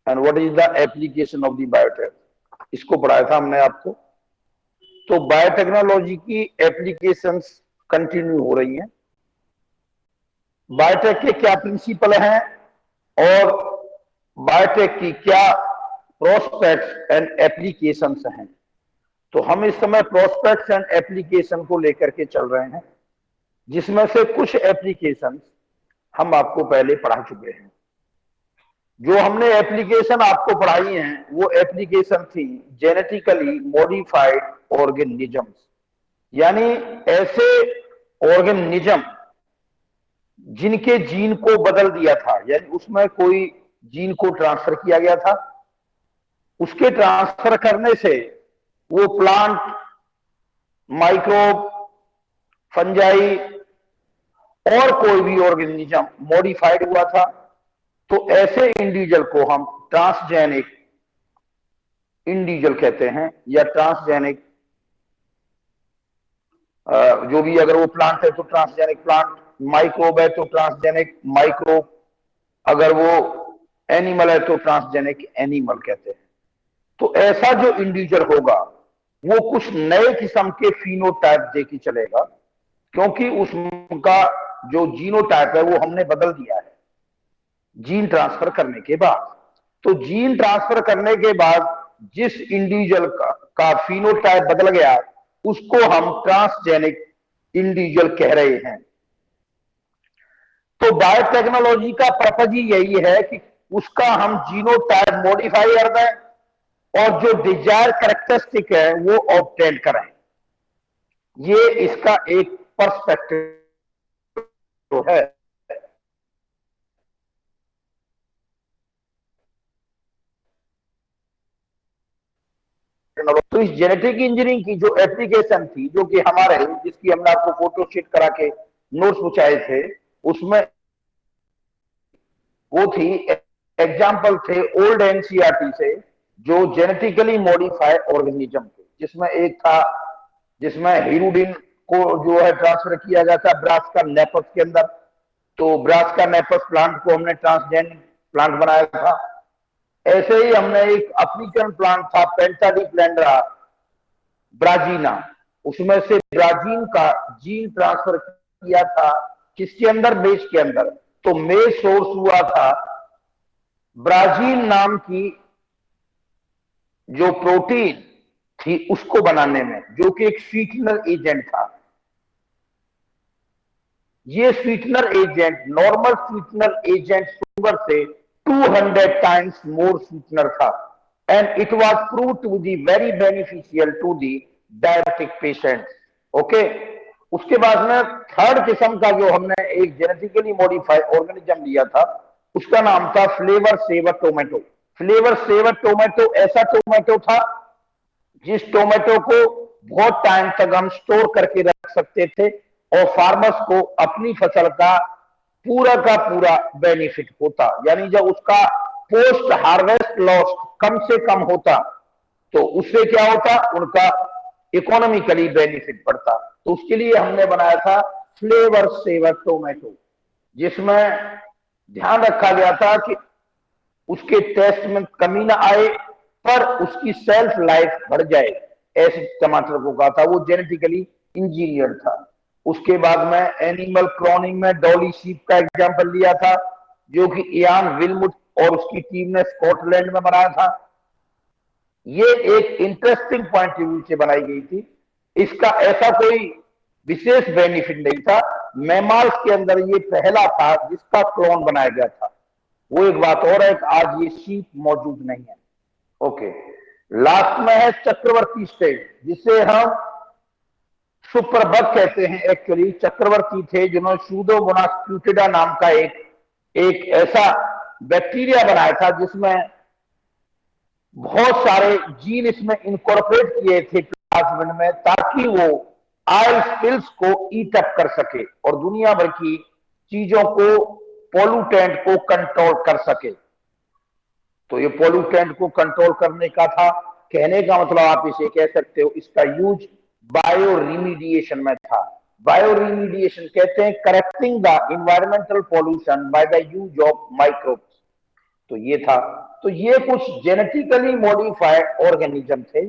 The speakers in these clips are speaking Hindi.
And what is the application of the biotech, इसको पढ़ाया था हमने आपको। तो बायोटेक्नोलॉजी की एप्लीकेशंस कंटिन्यू हो रही हैं। बायोटेक के क्या प्रिंसिपल हैं और बायोटेक की क्या प्रोस्पेक्ट्स एंड एप्लीकेशंस हैं, तो हम इस समय प्रोस्पेक्ट्स एंड एप्लीकेशन को लेकर के चल रहे हैं, जिसमें से कुछ एप्लीकेशंस हम आपको पहले पढ़ा चुके हैं। जो हमने एप्लीकेशन आपको पढ़ाई हैं वो एप्लीकेशन थी जेनेटिकली मॉडिफाइड ऑर्गेनिजम्स, यानी ऐसे ऑर्गेनिज्म जिनके जीन को बदल दिया था, यानी उसमें कोई जीन को ट्रांसफर किया गया था, उसके ट्रांसफर करने से वो प्लांट, माइक्रोब, फंजाई और कोई भी ऑर्गेनिज्म मॉडिफाइड हुआ था, तो ऐसे इंडिविजुअल को हम ट्रांसजेनिक इंडिविजुअल कहते हैं, या ट्रांसजेनिक जो भी, अगर वो प्लांट है तो ट्रांसजेनिक प्लांट, माइक्रोब है तो ट्रांसजेनिक माइक्रोब, अगर वो एनिमल है तो ट्रांसजेनिक एनिमल कहते हैं। तो ऐसा जो इंडिविजुअल होगा वो कुछ नए किस्म के फिनोटाइप दे के चलेगा, क्योंकि उसका जो जीनोटाइप है वो हमने बदल दिया है जीन ट्रांसफर करने के बाद। तो जीन ट्रांसफर करने के बाद जिस इंडिविजुअल का फिनोटाइप बदल गया उसको हम ट्रांसजेनिक इंडिविजुअल कह रहे हैं। तो बायोटेक्नोलॉजी का पर्पज ही यही है कि उसका हम जीनोटाइप मॉडिफाई कर दें और जो डिजायर कैरेक्टरिस्टिक है वो ऑब्टेन करें। ये इसका एक पर्सपेक्टिव तो है। तो इस जेनेटिक इंजीनियरिंग की जो एप्लीकेशन थी, जो कि हमारे, जिसकी हमने आपको फोटो शीट करा के नोट्स पूछाए थे, उसमें वो थी, एग्जाम्पल थे ओल्ड एनसीईआरटी से, जो जेनेटिकली मॉडिफाइड ऑर्गेनिज्म थे, जिसमें एक था जिसमें हीरोडिन को जो है ट्रांसफर किया गया था ब्रासिका नेपस के अंदर। तो ब्रासिका नेपस प्लांट को हमने ट्रांसजेनिक प्लांट बनाया था। ऐसे ही हमने एक अफ्रीकन प्लांट था पेंटाडिप्लेंड्रा ब्राजीना, उसमें से ब्राजीन का जीन ट्रांसफर किया था किसके अंदर, मेज के अंदर। तो मेज सोर्स हुआ था ब्राजीन नाम की जो प्रोटीन थी उसको बनाने में, जो कि एक स्वीटनर एजेंट था। ये sweetener agent, normal sweetener agent sugar से 200 टाइम्स मोर स्वीटनर था, and it was prove to be very beneficial to the diabetic patient. Okay, उसके बाद में थर्ड किस्म का जो हमने एक जेनेटिकली मॉडिफाइड ऑर्गेनिज्म लिया था, उसका नाम था flavour saver tomato. Flavour saver tomato ऐसा टोमेटो था जिस टोमेटो को बहुत टाइम तक हम स्टोर करके रख सकते थे और फार्मर्स को अपनी फसल का पूरा बेनिफिट होता, यानी जब उसका पोस्ट हार्वेस्ट लॉस कम से कम होता तो उससे क्या होता, उनका इकोनॉमिकली बेनिफिट बढ़ता। तो उसके लिए हमने बनाया था फ्लेवर सेवर टोमेटो, जिसमें ध्यान रखा गया था कि उसके टेस्ट में कमी ना आए पर उसकी सेल्फ लाइफ बढ़ जाए, ऐसे टमाटर को कहा था। वो जेनेटिकली इंजीनियर था। उसके बाद में एनिमल क्लोनिंग में डॉली शीप का एग्जांपल लिया था, जो कि इयान विलमुट और उसकी टीम ने स्कॉटलैंड में बनाया था। ये एक इंटरेस्टिंग पॉइंट ऑफ व्यू से बनाई गई थी। इसका ऐसा कोई विशेष बेनिफिट नहीं था। मैमाल्स के अंदर ये पहला था जिसका क्लोन बनाया गया था। वो एक बात और है कि आज ये शीप मौजूद नहीं है। ओके, लास्ट में है चक्रवर्ती स्टेज, जिसे हम सुपरबग कहते हैं। एक्चुअली चक्रवर्ती थे जिन्होंने सूडोमोनास क्यूटिडा नाम का एक ऐसा बैक्टीरिया बनाया था जिसमें बहुत सारे जीन इसमें इनकॉर्पोरेट किए थे प्लाज्मिड में, ताकि वो ऑयल स्पिल्स को ईट अप कर सके और दुनिया भर की चीजों को, पोल्यूटेंट को कंट्रोल कर सके। तो ये पोल्यूटेंट को कंट्रोल करने का था। कहने का मतलब आप इसे कह सकते हो, इसका यूज बायो रिमीडिएशन में था। बायो रिमीडिएशन कहते हैं correcting the environmental pollution by the use of microbes. तो ये था। तो ये कुछ जेनेटिकली मॉडिफाइड ऑर्गेनिज्म थे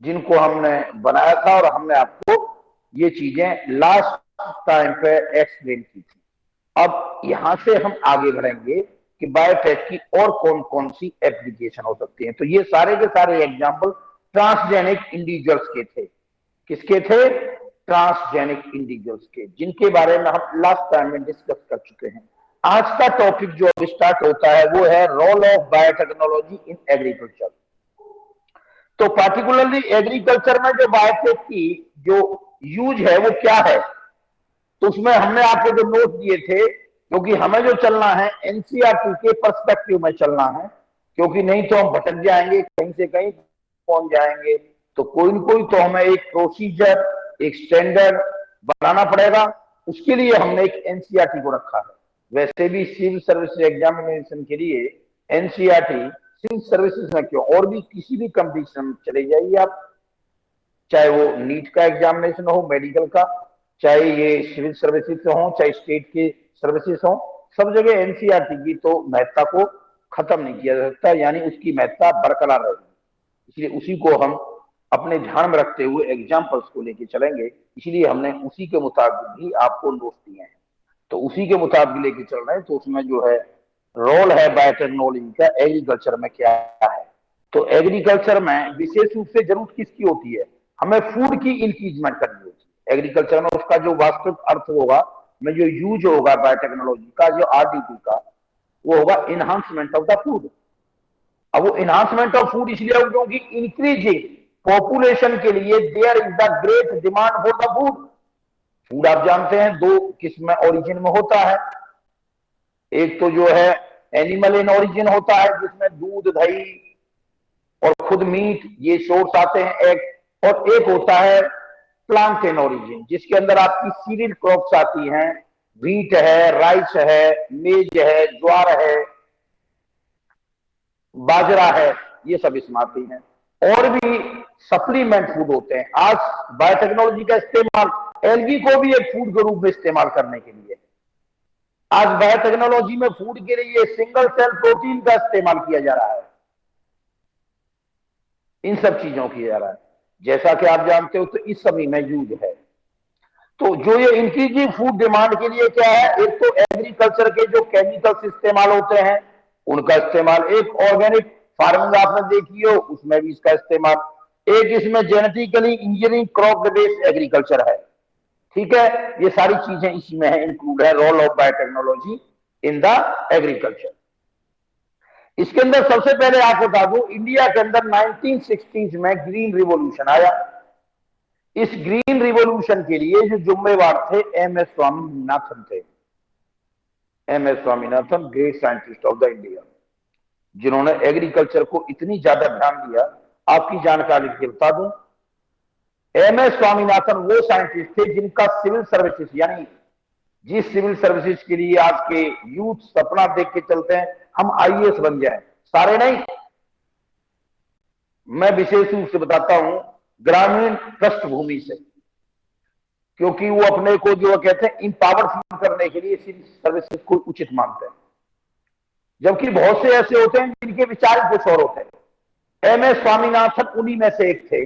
जिनको हमने बनाया था और हमने आपको ये चीजें लास्ट टाइम पे एक्सप्लेन की थी। अब यहां से हम आगे बढ़ेंगे कि बायोटेक की और कौन कौन सी एप्लीकेशन हो सकती है। तो ये सारे के सारे एग्जाम्पल ट्रांसजेनिक इंडिविजुअल्स के थे। किसके थे? ट्रांसजेनिक इंडिविजुअल्स के, जिनके बारे में हम लास्ट टाइम में डिस्कस कर चुके हैं। आज का टॉपिक जो अभी स्टार्ट होता है वो है role of biotechnology in agriculture. तो पार्टिकुलरली एग्रीकल्चर में जो बायोटेक की जो यूज है वो क्या है, तो उसमें हमने आपको जो नोट दिए थे, क्योंकि हमें जो चलना है एनसीईआरटी के पर्सपेक्टिव में चलना है, क्योंकि नहीं तो हम भटक जाएंगे, कहीं से कहीं पहुंच जाएंगे। तो कोई न कोई तो हमें एक प्रोसीजर, एक स्टैंडर्ड बनाना पड़ेगा। उसके लिए हमने एक एनसीईआरटी को रखा है। वैसे भी सिविल सर्विस एग्जामिनेशन के लिए एनसीईआरटी, सिविल सर्विसेज में क्यों, और भी किसी भी कंपटीशन में चले जाइए आप, चाहे वो नीट का एग्जामिनेशन हो, मेडिकल का, चाहे ये सिविल सर्विसेज हो, चाहे स्टेट के सर्विसेज हो, सब जगह एनसीईआरटी की तो महत्ता को खत्म नहीं किया जा सकता, यानी उसकी महत्ता बरकरार रहेगी। इसलिए उसी को हम अपने ध्यान में रखते हुए एग्जाम्पल्स को लेके चलेंगे। इसलिए हमने उसी के मुताबिक भी आपको नोट्स दिए हैं, तो उसी के मुताबिक लेके चल रहे हैं। तो उसमें जो है रोल है बायोटेक्नोलॉजी का एग्रीकल्चर में क्या है। तो एग्रीकल्चर में विशेष रूप से जरूरत किसकी होती है? हमें फूड की इंक्रीजमेंट करनी होती है। एग्रीकल्चर में उसका जो वास्तविक अर्थ होगा, में जो यूज होगा बायोटेक्नोलॉजी का, जो आरडीटी का, वो होगा इनहांसमेंट ऑफ द फूड। अब वो इनहांसमेंट ऑफ फूड इसलिए होगा क्योंकि इंक्रीजिंग पॉपुलेशन के लिए there is the great demand for the food. Food आप जानते हैं दो किस्म में ओरिजिन में होता है। एक तो जो है एनिमल इन ओरिजिन होता है, जिसमें दूध, दही और खुद मीट ये सोर्स आते हैं एक, और एक होता है प्लांट इन ओरिजिन, जिसके अंदर आपकी सीरियल क्रॉप्स आती हैं, व्हीट है, राइस है, मेज है, ज्वार है, बाजरा है, ये सब इसमें आती हैं। और भी सप्लीमेंट फूड होते हैं। आज बायोटेक्नोलॉजी का इस्तेमाल एलगी को भी एक फूड के रूप में इस्तेमाल करने के लिए, आज बायोटेक्नोलॉजी में फूड के लिए सिंगल सेल प्रोटीन का इस्तेमाल किया जा रहा है। इन सब चीजों किया जा रहा है, जैसा कि आप जानते हो, तो इस सभी में यूज है। तो जो ये इंक्रीजिंग फूड डिमांड के लिए क्या है, एक तो एग्रीकल्चर के जो केमिकल्स इस्तेमाल होते हैं उनका इस्तेमाल, एक ऑर्गेनिक फार्मिंग आपने देखी हो उसमें भी इसका इस्तेमाल, एक इसमें genetically engineering crop based agriculture है। ठीक है, ये सारी चीजें इसमें है, इंक्लूड है role of biotechnology in the agriculture. इसके अंदर सबसे पहले आपको बता दूं, इंडिया के अंदर 1960s में ग्रीन रिवॉल्यूशन आया। इस ग्रीन रिवॉल्यूशन के लिए जो जिम्मेवार थे एम एस स्वामीनाथन थे। M S Swaminathan, great scientist of the India, जिन्होंने एग्रीकल्चर को इतनी ज्यादा ध्यान दिया। आपकी जानकारी के बता दूं, एम एस स्वामीनाथन वो साइंटिस्ट थे जिनका सिविल सर्विसेज, यानी जिस सिविल सर्विसेज के लिए आज के यूथ सपना देख के चलते हैं हम आईएएस बन जाए, सारे नहीं, मैं विशेष रूप से बताता हूं ग्रामीण पृष्ठभूमि से, क्योंकि वो अपने को जो कहते हैं इंपावर फील करने के लिए सिविल सर्विसेज को उचित मानते हैं, जबकि बहुत से ऐसे होते हैं जिनके विचार कुछ और होते हैं। एम एस स्वामीनाथन उन्हीं में से एक थे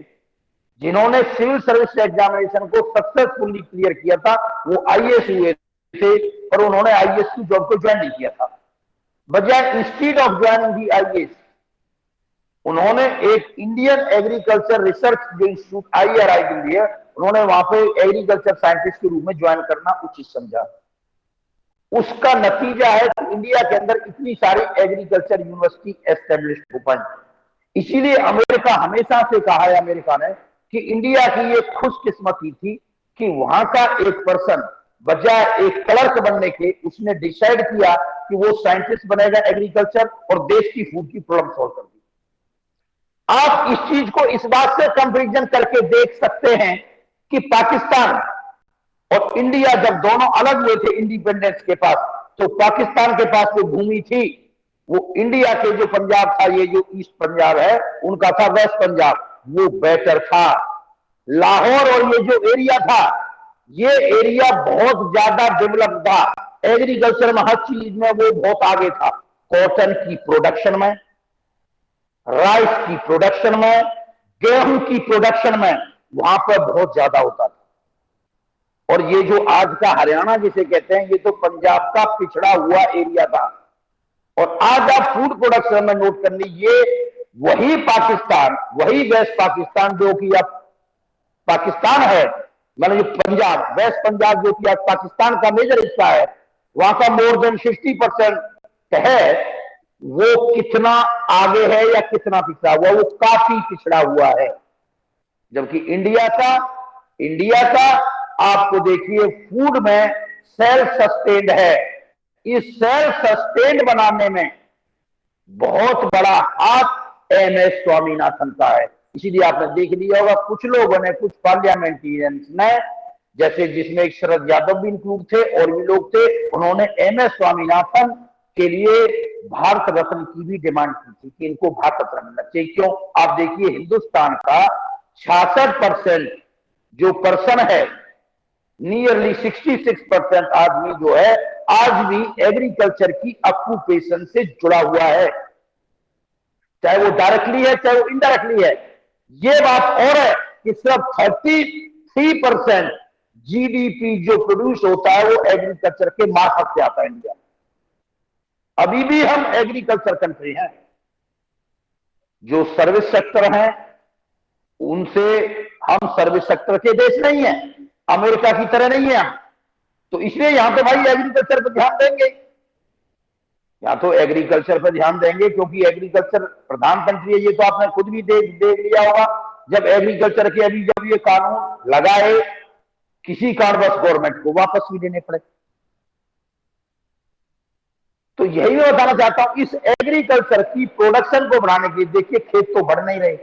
जिन्होंने सिविल सर्विस एग्जामिनेशन को सक्सेसफुली क्लियर किया था। वो आईएएस हुए थे, पर उन्होंने आईएएस की जॉब को ज्वाइन नहीं किया था। बजाय institute of joining the IAS, उन्होंने एक Indian agriculture research institute IRI Delhi, उन्होंने वहां पे एग्रीकल्चर साइंटिस्ट के रूप में ज्वाइन करना उचित समझा। उसका नतीजा है कि इंडिया के अंदर इतनी सारी एग्रीकल्चर यूनिवर्सिटी एस्टेब्लिश हो पाई। इसीलिए अमेरिका हमेशा से कहा है, अमेरिका ने, कि इंडिया की ये खुशकिस्मती थी कि वहां का एक पर्सन बजाय एक क्लर्क बनने के उसने डिसाइड किया कि वो साइंटिस्ट बनेगा एग्रीकल्चर और देश की फूड की प्रॉब्लम सॉल्व कर दी। आप इस चीज को इस बात से कंपेरिजन करके देख सकते हैं कि पाकिस्तान और इंडिया जब दोनों अलग हुए थे इंडिपेंडेंस के पास, तो पाकिस्तान के पास जो भूमि थी वो इंडिया के जो पंजाब था, ये जो ईस्ट पंजाब है उनका था वेस्ट पंजाब, वो बेटर था। लाहौर और ये जो एरिया था, ये एरिया बहुत ज्यादा डेवलप था, एग्रीकल्चर में हर चीज में वो बहुत आगे था। कॉटन की प्रोडक्शन में, राइस की प्रोडक्शन में, गेहूं की प्रोडक्शन में वहां पर बहुत ज्यादा होता था। और ये जो आज का हरियाणा जिसे कहते हैं, ये तो पंजाब का पिछड़ा हुआ एरिया था। और आज आप फूड प्रोडक्शन में नोट कर लीजिए, वही पाकिस्तान, वही वेस्ट पाकिस्तान जो कि अब पाकिस्तान है, मतलब जो पंजाब, वेस्ट पंजाब जो कि आज पाकिस्तान का मेजर हिस्सा है, वहां का मोर देन 50% है, वो कितना आगे है या कितना पिछड़ा हुआ, वो काफी पिछड़ा हुआ है। जबकि इंडिया का आपको देखिए फूड में सेल्फ सस्टेन्ड है। इस सेल्फ सस्टेन्ड बनाने में बहुत बड़ा हाथ एमएस स्वामीनाथन का है। इसीलिए आपने देख लिया होगा कुछ लोगों ने, कुछ पार्लियामेंटेरियंस ने, जैसे जिसमें एक शरद यादव भी इंक्लूड थे और भी लोग थे, उन्होंने एमएस स्वामीनाथन के लिए भारत रत्न की भी डिमांड की थी कि इनको भारत रत्न मिलना चाहिए। क्यों? आप देखिए हिंदुस्तान का 66% जो पर्सन है, नियरली 66% आदमी जो है आज भी एग्रीकल्चर की ऑक्यूपेशन से जुड़ा हुआ है, चाहे वो डायरेक्टली है चाहे वो इनडायरेक्टली है। ये बात और है कि सिर्फ 33% जीडीपी जो प्रोड्यूस होता है वो एग्रीकल्चर के मार्फत से आता है इंडिया। अभी भी हम एग्रीकल्चर कंट्री हैं। जो सर्विस सेक्टर है उनसे, हम सर्विस सेक्टर के देश नहीं है, अमेरिका की तरह नहीं है हम, तो इसलिए यहां तो भाई एग्रीकल्चर पर ध्यान देंगे, यहां तो एग्रीकल्चर पर ध्यान देंगे, क्योंकि एग्रीकल्चर प्रधान कंट्री है। ये तो आपने खुद भी देख लिया होगा, जब एग्रीकल्चर के अभी जब ये कानून लगाए, किसी कारणवश गवर्नमेंट को वापस भी देने पड़े। तो यही मैं बताना चाहता हूं, इस एग्रीकल्चर की प्रोडक्शन को बढ़ाने के लिए देखिए खेत तो बढ़ नहीं रहे,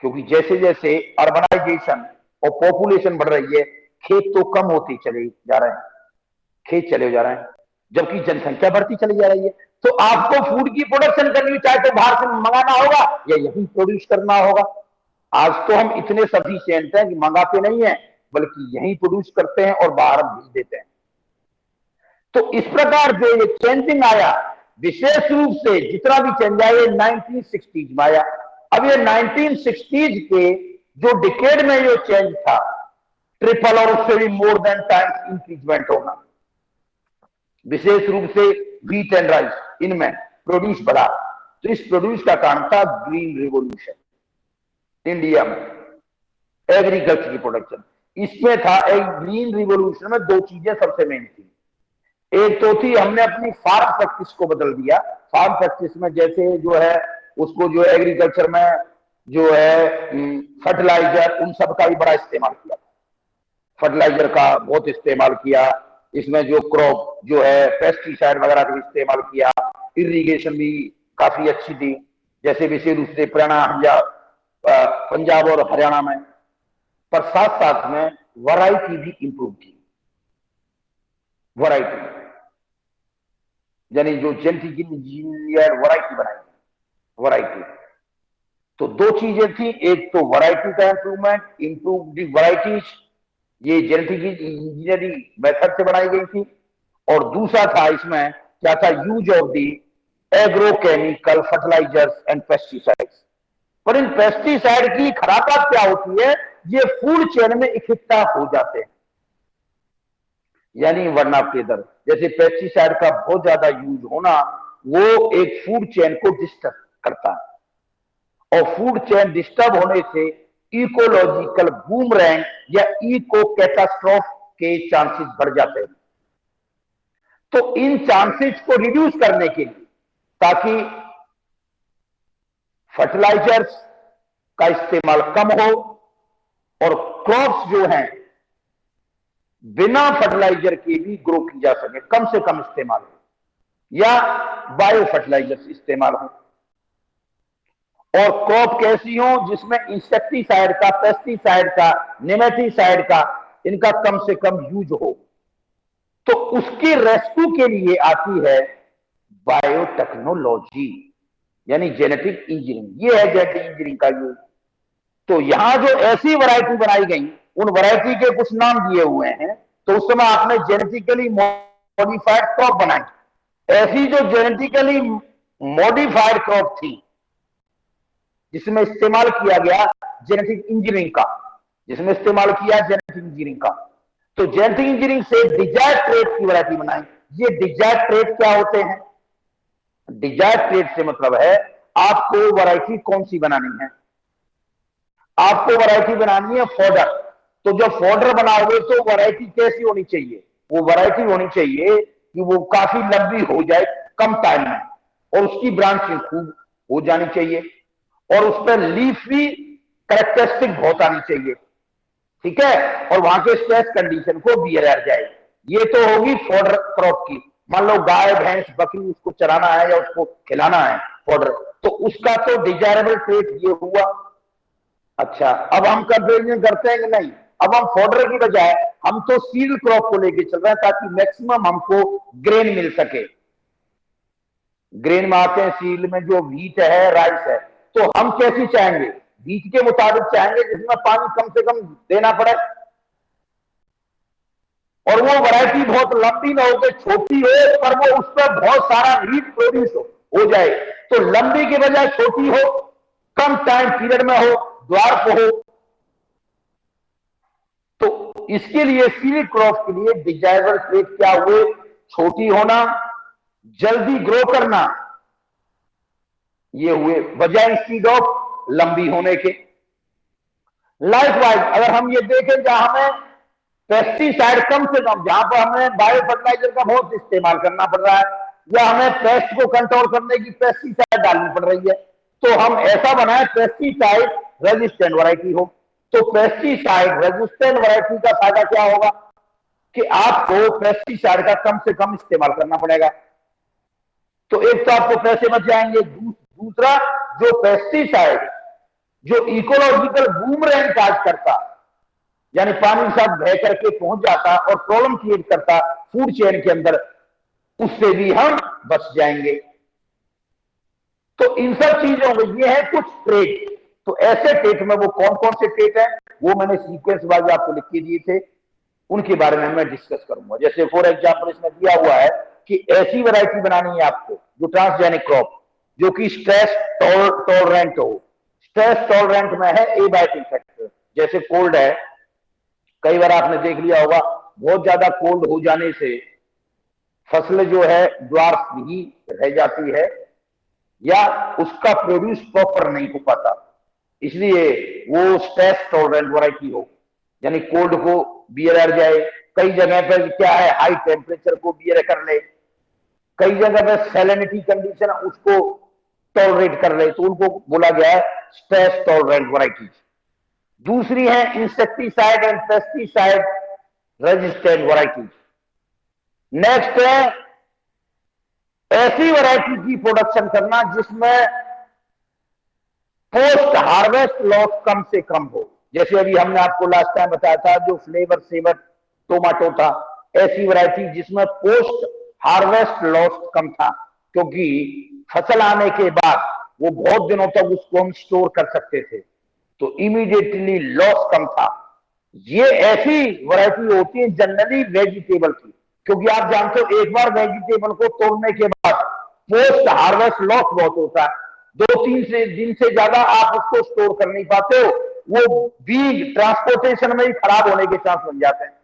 क्योंकि जैसे जैसे अर्बनाइजेशन और पॉपुलेशन बढ़ रही है, खेत तो कम होते चले जा रहे हैं, खेत चले जा रहे हैं, जबकि जनसंख्या बढ़ती चली जा रही है। तो आपको फूड की प्रोडक्शन करनी चाहे तो बाहर से मंगाना होगा या यही प्रोड्यूस करना होगा। आज तो हम इतने सफिशिएंट हैं कि मंगाते नहीं है, बल्कि यही प्रोड्यूस करते हैं और बाहर हम भेज देते हैं। तो इस प्रकार जो ये चेंजिंग आया, विशेष रूप से जितना भी चेंज आया ये 1960s में आया। अब ये 1960s के जो डिकेड में ये चेंज था, ट्रिपल और उससे भी मोर देन टाइम्स इंक्रीजमेंट होना, विशेष रूप से व्हीट एंड राइस, इनमें प्रोड्यूस बढ़ा। तो इस प्रोड्यूस का कारण था ग्रीन रिवॉल्यूशन इंडिया में, एग्रीकल्चर की प्रोडक्शन। इसमें था एक ग्रीन रिवॉल्यूशन में दो चीजें सबसे मेन थी। एक तो थी हमने अपनी फार्म प्रैक्टिस को बदल दिया। फार्म प्रैक्टिस में जैसे जो है उसको जो एग्रीकल्चर में जो है फर्टिलाइजर, उन सब का भी बड़ा इस्तेमाल किया, फर्टिलाइजर का बहुत इस्तेमाल किया। इसमें जो क्रॉप जो है पेस्टिसाइड वगैरह का इस्तेमाल किया, इरिगेशन भी काफी अच्छी थी, जैसे विशेष रूप से पंजाब और हरियाणा में। पर साथ साथ में वैरायटी भी इंप्रूव की, वैरायटी यानी जो जेनेटिक इंजीनियर वैरायटी बनाई, वैरायटी। तो दो चीजें थी, एक तो वैरायटी का इंप्रूवमेंट, इंप्रूव दी वैराइटीज, ये जेनेटिक इंजीनियरिंग मेथड से बनाई गई थी। और दूसरा था इसमें क्या था, use of the agrochemical fertilisers and pesticides. पर इन पेस्टिसाइड की खराबत क्या होती है, ये फूड चेन में इकट्ठा हो जाते हैं, यानी वरना के दर, जैसे पेस्टिसाइड का बहुत ज्यादा यूज होना वो एक फूड चेन को डिस्टर्ब करता है, और फूड चेन डिस्टर्ब होने से इकोलॉजिकल बूमरैंग या इको कैटास्ट्रोफ के चांसेस बढ़ जाते हैं। तो इन चांसेस को रिड्यूस करने के लिए, ताकि फर्टिलाइजर्स का इस्तेमाल कम हो और क्रॉप्स जो हैं बिना फर्टिलाइजर के भी ग्रो की जा सके, कम से कम इस्तेमाल हो, या बायो फर्टिलाइजर्स इस्तेमाल हो, और क्रॉप कैसी हो जिसमें इंसेक्टिसाइड का, पेस्टिसाइड का, नेमेटिसाइड का, इनका कम से कम यूज हो। तो उसकी रेस्क्यू के लिए आती है बायोटेक्नोलॉजी, यानी जेनेटिक इंजीनियरिंग। ये है जेनेटिक इंजीनियरिंग का यूज। तो यहां जो ऐसी वैरायटी बनाई गई, उन वैरायटी के कुछ नाम दिए हुए हैं। तो उस समय आपने जेनेटिकली मॉडिफाइड क्रॉप बनाई, ऐसी जो जेनेटिकली मॉडिफाइड क्रॉप थी जिसमें इस्तेमाल किया गया जेनेटिक इंजीनियरिंग का, जिसमें इस्तेमाल किया जेनेटिक इंजीनियरिंग का, तो जेनेटिक इंजीनियरिंग से डिजायर्ड ट्रेट की वैरायटी बनाई। ये डिजायर्ड ट्रेट क्या होते हैं? डिजायर्ड ट्रेट से मतलब है आपको वैरायटी कौन सी बनानी है? आपको वैरायटी बनानी है फॉडर। तो जब फॉडर बनाओगे तो वैरायटी कैसी होनी चाहिए? वो वैरायटी होनी चाहिए कि वो काफी लंबी हो जाए कम टाइम में, और उसकी ब्रांचिंग खूब हो जानी चाहिए, और उस पर लीफी कैरेक्टरिस्टिक बहुत आनी चाहिए, ठीक है, और वहां के स्ट्रेस कंडीशन को बियर जाए। ये तो होगी फॉडर क्रॉप की। मान लो गाय भैंस बकरी उसको चराना है या उसको खिलाना है फॉडर, तो उसका तो डिजायरेबल ट्रेट ये हुआ। अच्छा, अब हम कंपेरिजन करते हैं कि नहीं, अब हम फॉडर की बजाय हम तो सीड क्रॉप को लेके चल रहे हैं ताकि मैक्सिमम हमको ग्रेन मिल सके। ग्रेन में आते हैं सीड में जो व्हीट है, राइस है, तो हम कैसी चाहेंगे? व्हीट के मुताबिक चाहेंगे जिसमें पानी कम से कम देना पड़े, और वो वैरायटी बहुत लंबी ना हो, छोटी हो, पर वो उस पर बहुत सारा मीट प्रोड्यूस हो जाए। तो लंबी के बजाय छोटी हो, कम टाइम पीरियड में हो, द्वार हो। तो इसके लिए सीड क्रॉप के लिए डिजायरेबल ट्रेट क्या हुए? छोटी होना, जल्दी ग्रो करना, ये हुए बजाय स्पीड ऑफ लंबी होने के। लाइकवाइज अगर हम ये देखें जहां हमें पेस्टिसाइड कम से कम, जहां पर हमें बायो फर्टिलाइजर का बहुत इस्तेमाल करना पड़ रहा है, या हमें पेस्ट को कंट्रोल करने की पेस्टिसाइड डालनी पड़ रही है, तो हम ऐसा बनाए पेस्टिसाइड रेजिस्टेंट वैरायटी हो। तो पेस्टिसाइड रेजिस्टेंट वैरायटी का फायदा क्या होगा कि आपको पेस्टिसाइड का कम से कम इस्तेमाल करना पड़ेगा। तो एक तो आपको पैसे बच जाएंगे, दूसरा जो पेस्टिसाइड जो इकोलॉजिकल बूमरैंग काज करता, यानी पानी के साथ बह करके पहुंच जाता और प्रॉब्लम क्रिएट करता फूड चेन के अंदर, उससे भी हम बच जाएंगे। तो इन सब चीजों में ये है कुछ ट्रेट। तो ऐसे ट्रेट में वो कौन कौन से ट्रेट है वो मैंने सीक्वेंस वाइज आपको लिख के दिए थे, उनके बारे में मैं डिस्कस करूंगा। जैसे फॉर एग्जाम्पल इसमें दिया हुआ है कि ऐसी वैरायटी बनानी है आपको जो ट्रांसजेनिक क्रॉप, जो कि स्ट्रेस टॉलरेंट हो। स्ट्रेस टॉलरेंट में है एबायोटिक फैक्टर, जैसे कोल्ड है, कई बार आपने देख लिया होगा बहुत ज्यादा कोल्ड हो जाने से फसल जो है ड्वार्फ ही रह जाती है, या उसका प्रोड्यूस प्रॉपर नहीं हो पाता। इसलिए वो स्ट्रेस टॉलरेंट वैरायटी हो, यानी कोल्ड को बियर कर जाए। कई जगह पर क्या है, हाई टेम्परेचर को बियर कर ले, कई जगह पर सैलिनिटी कंडीशन उसको टॉलरेट कर ले, तो उनको बोला गया है स्ट्रेस टॉलरेंट वैरायटी। दूसरी है insecticide and pesticide resistant variety. Next है ऐसी वैरायटी की प्रोडक्शन करना जिसमें पोस्ट हार्वेस्ट लॉस कम से कम हो। जैसे अभी हमने आपको लास्ट टाइम बताया था जो फ्लेवर सेवर टोमेटो था, ऐसी वैरायटी जिसमें पोस्ट हार्वेस्ट लॉस कम था, क्योंकि फसल आने के बाद वो बहुत दिनों तक उसको हम स्टोर कर सकते थे, तो इमीडिएटली लॉस कम था। ये ऐसी वैरायटी होती है जनरली वेजिटेबल की, क्योंकि आप जानते हो एक बार वेजिटेबल को तोड़ने के बाद पोस्ट हार्वेस्ट लॉस बहुत होता है, 2-3 दिन से ज्यादा आप उसको स्टोर कर नहीं पाते हो, वो बीज ट्रांसपोर्टेशन में ही खराब होने के चांस बन जाते हैं।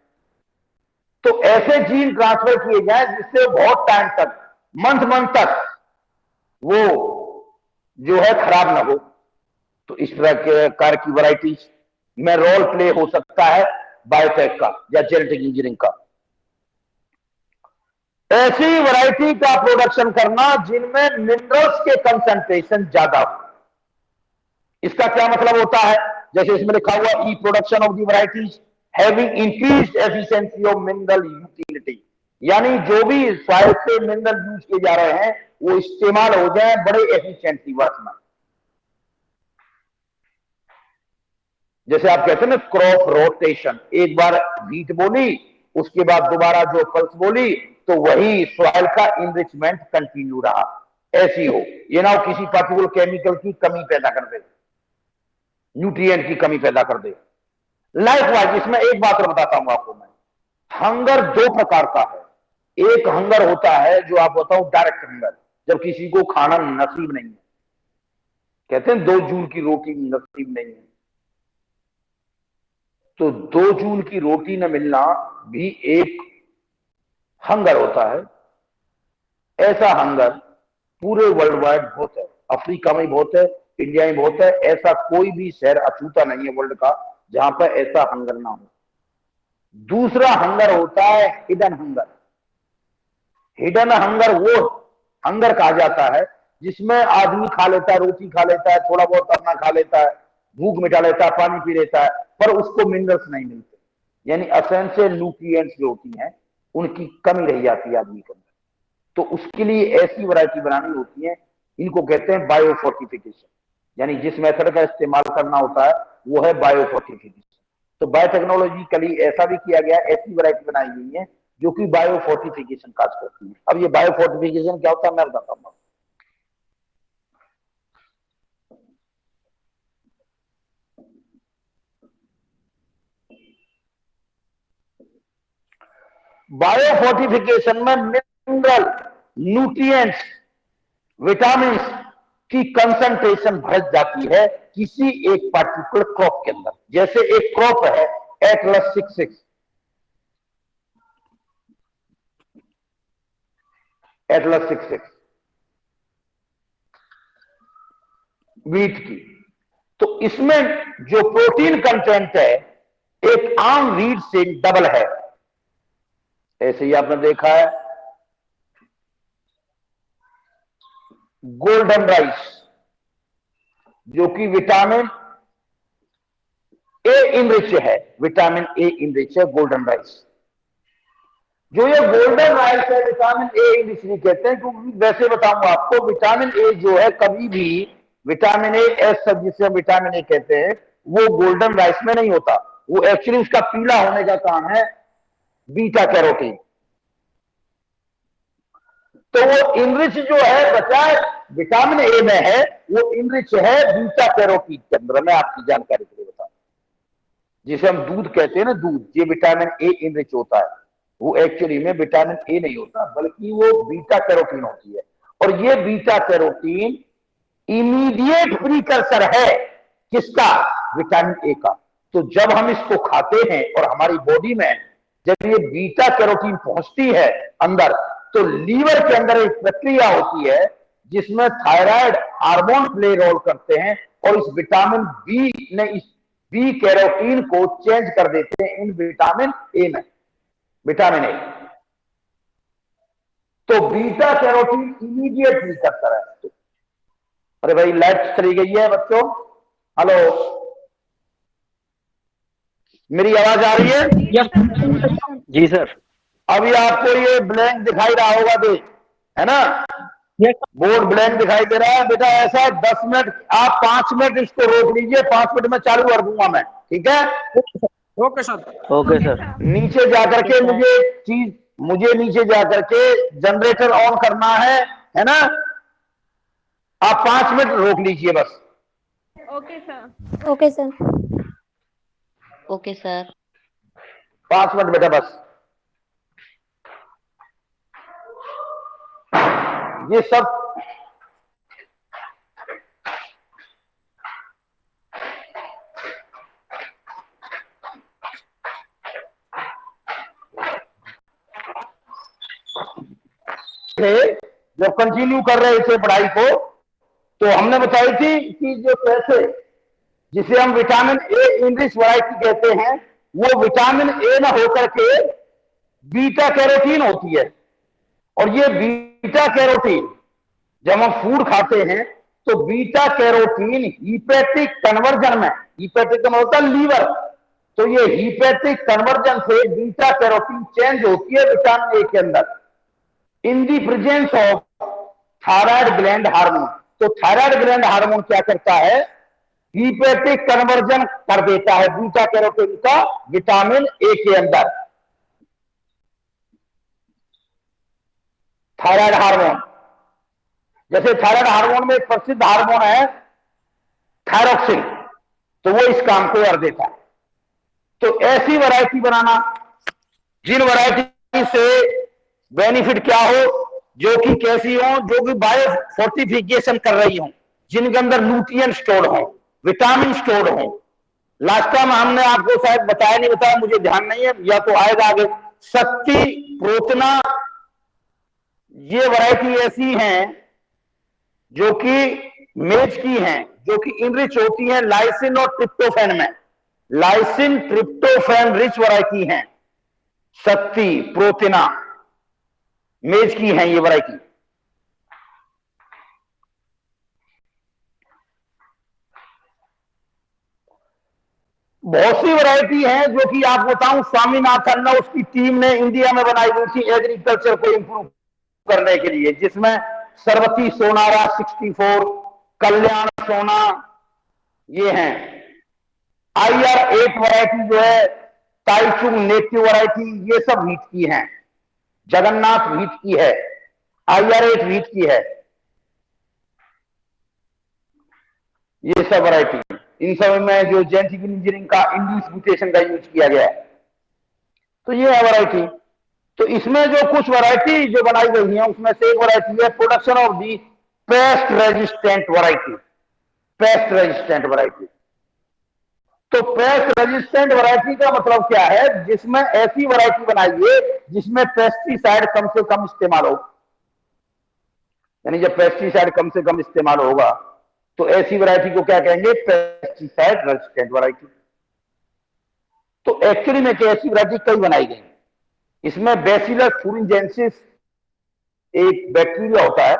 तो ऐसे जीन ट्रांसफर किए जाए जिससे बहुत टाइम तक, मंथ तक वो जो है खराब ना हो। तो इस प्रकार की वैरायटीज में रोल प्ले हो सकता है बायोटेक का या जेनेटिक इंजीनियरिंग का। ऐसी वैरायटी का प्रोडक्शन करना जिनमें मिनरल्स के कंसंट्रेशन ज्यादा हो। इसका क्या मतलब होता है? जैसे इसमें लिखा हुआ E production of the varieties having increased efficiency of mineral utility, यानी जो भी सॉइल से मिनरल यूज किए जा रहे हैं वो इस्तेमाल हो जाए बड़े एफिशिएंटली वर्क में। जैसे आप कहते हैं ना क्रॉप रोटेशन, एक बार बीट बोली उसके बाद दोबारा जो पल्स बोली, तो वही सॉइल का इनरिचमेंट कंटिन्यू रहा, ऐसी हो। ये ना हो किसी पर्टिकुलर केमिकल की कमी पैदा कर दे, न्यूट्रिएंट की कमी पैदा कर दे। लाइक वाइज इसमें एक बात और बताता हूं आपको मैं, हंगर दो प्रकार का है। एक हंगर होता है जो आप बताओ डायरेक्ट हंगर, जब किसी को खाना नसीब नहीं है, कहते हैं 2 जून की रोटी नसीब नहीं है, तो 2 जून की रोटी न मिलना भी एक हंगर होता है। ऐसा हंगर पूरे वर्ल्ड वाइड बहुत है, अफ्रीका में बहुत है, इंडिया में बहुत है। ऐसा कोई भी शहर अछूता नहीं है वर्ल्ड का जहां पर ऐसा हंगर ना हो। दूसरा हंगर होता है हिडन हंगर। हिडन हंगर वो हंगर कहा जाता है जिसमें आदमी खा लेता है, रोटी खा लेता है, थोड़ा बहुत अपना खा लेता है, भूख मिटा लेता है, पानी पी लेता है, पर उसको मिनरल्स नहीं मिलते, यानी एसेंशियल न्यूट्रिएंट्स जो होती हैं उनकी कमी रह जाती है आदमी के अंदर। तो उसके लिए ऐसी वैरायटी बनानी होती है, इनको कहते हैं बायोफोर्टिफिकेशन, यानी जिस मेथड का इस्तेमाल करना होता है वो है बायोफोर्टिफिकेशन। तो बायोटेक्नोलॉजिकली ऐसा भी किया गया, ऐसी वैरायटी बनाई गई है जो कि बायोफोर्टिफिकेशन काज करती है। अब ये बायोफोर्टिफिकेशन क्या होता है मैं बताता हूँ। बायोफोर्टिफिकेशन में मिनरल, न्यूट्रिएंट्स, विटामिन की कंसंट्रेशन बढ़ जाती है किसी एक पार्टिकुलर क्रॉप के अंदर। जैसे एक क्रॉप है एटलस 66, एटलस 66 वीट की, तो इसमें जो प्रोटीन कंटेंट है एक आम वीट से डबल है। ऐसे ही आपने देखा है गोल्डन राइस, जो कि विटामिन ए इनरिच है, विटामिन ए इनरिच है गोल्डन राइस। जो ये गोल्डन राइस है विटामिन ए इनरिच नहीं कहते हैं, क्योंकि वैसे बताऊंगा आपको विटामिन ए जो है कभी भी विटामिन ए एस सब जिसे हम विटामिन ए कहते हैं वो गोल्डन राइस में नहीं होता। वो एक्चुअली उसका पीला होने का काम है बीटा कैरोटीन। तो वो इनरिच जो है बचाए विटामिन ए में है, वो इनरिच है बीटा कैरोटीन के अंदर। मैं आपकी जानकारी के लिए बताऊं, जिसे हम दूध कहते हैं ना, दूध, ये विटामिन ए इनरिच होता है। वो एक्चुअली में विटामिन ए नहीं होता बल्कि वो बीटा कैरोटीन होती है। और ये बीटा कैरोटीन इमीडिएट प्रीकर्सर है किसका? विटामिन ए का। तो जब हम इसको खाते हैं और हमारी बॉडी में जब ये बीटा कैरोटीन पहुंचती है अंदर, तो लीवर के अंदर एक प्रक्रिया होती है जिसमें थायराइड हार्मोन प्ले रोल करते हैं और इस विटामिन बी ने इस बी कैरोटीन को चेंज कर देते हैं इन विटामिन ए में, विटामिन ए। तो बीटा कैरोटीन इमीडिएट प्रीकर्सर है। अरे भाई लाइट चली गई है बच्चों, हेलो, मेरी आवाज आ रही है? जी सर। अभी आपको ये ब्लैंक दिखाई रहा होगा, देख, है ना, बोर्ड ब्लैंक दिखाई दे रहा है। बेटा ऐसा है 10 मिनट, आप 5 मिनट इसको रोक लीजिए, 5 मिनट में चालू कर दूंगा मैं, ठीक है? Okay sir. Okay sir. नीचे जाकर के मुझे नीचे जाकर के जनरेटर ऑन करना है ना? आप 5 मिनट रोक लीजिए बस। Okay sir. Okay sir. Okay sir. 5 minute बेटा बस। ये सब जब कंटिन्यू कर रहे थे पढ़ाई को, तो हमने बताई थी कि जो पैसे जिसे हम विटामिन ए इनरिच वैरायटी कहते हैं, वो विटामिन ए ना होकर के बीटा कैरोटीन होती है। और ये बीटा कैरोटीन जब हम फूड खाते हैं तो बीटा कैरोटीन हीपेटिक कन्वर्जन में, हीपेटिक का होता है लीवर, तो ये हीपेटिक कन्वर्जन से बीटा कैरोटीन चेंज होती है विटामिन ए के अंदर in the presence of thyroid gland hormone. तो थायराइड ग्लैंड हार्मोन क्या करता है? हीपेटिक कन्वर्जन कर देता है बीटा कैरोटीन का विटामिन ए के अंदर। थायराइड हार्मोन, जैसे थायराइड हार्मोन में एक प्रसिद्ध हार्मोन है थायरोक्सिन, तो वो इस काम को कर देता है। तो ऐसी वैरायटी बनाना जिन वैरायटी से बेनिफिट क्या हो, जो कि कैसी हो, जो कि बायो फोर्टिफिकेशन कर रही हो, जिनके अंदर न्यूट्रिएंट स्टोर हो, विटामिन स्टोर हो। लास्ट टाइम हमने आपको शायद बताया, नहीं बताया, मुझे ध्यान नहीं है, या तो आएगा आगे। शक्ति, प्रोतना, ये वैरायटी ऐसी हैं जो कि मेज की हैं, जो कि इनरिच होती हैं लाइसिन और ट्रिप्टोफैन में। लाइसिन ट्रिप्टोफैन रिच वैरायटी हैं। शक्ति, प्रोतना, मेज की हैं ये वैरायटी। बहुत सी वैरायटी है जो कि आप बताऊं, स्वामीनाथन और उसकी टीम ने इंडिया में बनाई हुई थी एग्रीकल्चर को इंप्रूव करने के लिए, जिसमें सरवती सोनारा 64, कल्याण सोना, ये हैं। IR8 वैरायटी जो है, ताइचुंग नेटिव वैरायटी, ये सब वीट की हैं। जगन्नाथ वीट की है, IR8 वीट की है, ये सब वैरायटी। इन सब में जो जेनेटिक इंजीनियरिंग का इंड्यूस म्यूटेशन का यूज किया गया है, तो ये है वैरायटी। तो इसमें जो कुछ वैरायटी जो बनाई गई है, उसमें से एक वैरायटी है production of the pest resistant variety. Pest resistant variety, तो पेस्ट रेजिस्टेंट वैरायटी का मतलब क्या है, जिसमें ऐसी वैरायटी बनाइए जिसमें पेस्टिसाइड कम से कम इस्तेमाल हो। यानी जब पेस्टिसाइड कम से कम इस्तेमाल होगा तो ऐसी वैरायटी को क्या कहेंगे, पेस्टिसाइड रेजिस्टेंट वैरायटी। तो एक्चुअली में ऐसी वैरायटी कई बनाई गई। इसमें बैसिलस thuringiensis एक बैक्टीरिया होता है,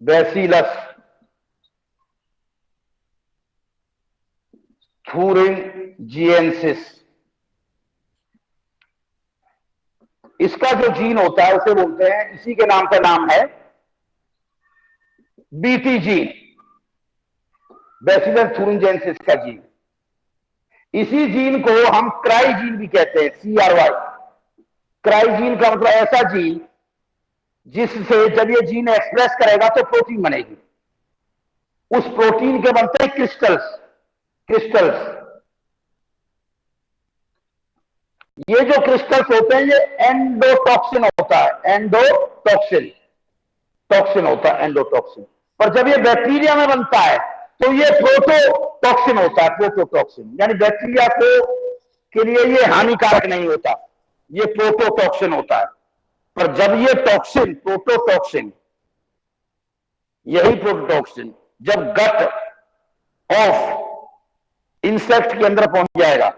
बैसिलस thuringiensis, इसका जो जीन होता है उसे बोलते हैं, इसी के नाम का नाम है बीटी जीन, बैसिलस thuringiensis का जीन। इसी जीन को हम क्राइजीन भी कहते हैं, CRY। क्राइजीन का मतलब ऐसा जीन जिससे जब ये जीन एक्सप्रेस करेगा तो प्रोटीन बनेगी। उस प्रोटीन के बनते हैं क्रिस्टल्स। क्रिस्टल्स, ये जो क्रिस्टल्स होते हैं ये एंडोटॉक्सिन होता है, एंडोटॉक्सिन, टॉक्सिन होता है एंडोटॉक्सिन। पर जब ये बैक्टीरिया में बनता है तो ये प्रोटोटॉक्सिन होता है, प्रोटोटॉक्सिन। यानी बैक्टीरिया को के लिए ये हानिकारक नहीं होता, ये प्रोटोटॉक्सिन होता है। पर जब ये टॉक्सिन, प्रोटोटॉक्सिन, यही प्रोटोटॉक्सिन जब गट ऑफ इंसेक्ट के अंदर पहुंच जाएगा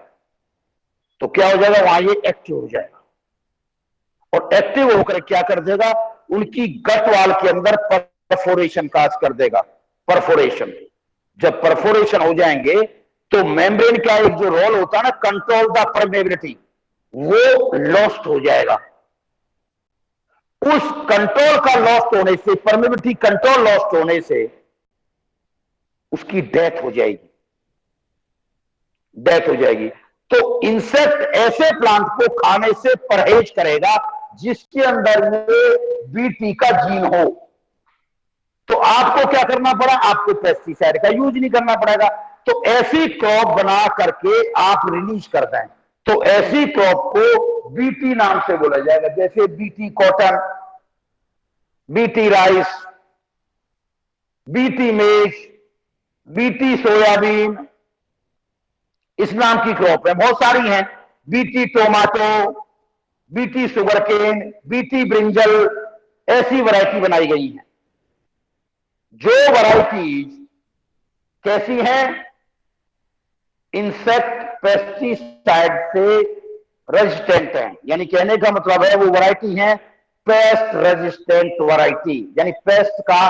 तो क्या हो जाएगा, वहां ये एक्टिव हो जाएगा, और एक्टिव होकर क्या कर देगा, उनकी गट वाल के अंदर परफोरेशन काज कर देगा। परफोरेशन, जब परफोरेशन हो जाएंगे तो मेम्ब्रेन का एक जो रोल होता है ना, कंट्रोल द परमेबिलिटी, वो लॉस्ट हो जाएगा। उस कंट्रोल का लॉस्ट होने से, परमेबिलिटी कंट्रोल लॉस्ट होने से उसकी डेथ हो जाएगी, डेथ हो जाएगी। तो इंसेक्ट ऐसे प्लांट को खाने से परहेज करेगा जिसके अंदर में बीटी का जीन हो। तो आपको क्या करना पड़ा, आपको पेस्टिसाइड का यूज नहीं करना पड़ेगा। तो ऐसी क्रॉप बना करके आप रिलीज कर दें तो ऐसी क्रॉप को बीटी नाम से बोला जाएगा। जैसे BT cotton, BT rice, BT मेज, बीटी सोयाबीन, इस नाम की क्रॉप है, बहुत सारी हैं। BT tomato, BT sugarcane, BT brinjal, ऐसी वैरायटी बनाई गई है। जो वैरायटीज कैसी हैं, इंसेक्ट पेस्टिसाइड से रेजिस्टेंट हैं। यानी कहने का मतलब है वो वैरायटी है पेस्ट रेजिस्टेंट वैरायटी, यानी पेस्ट का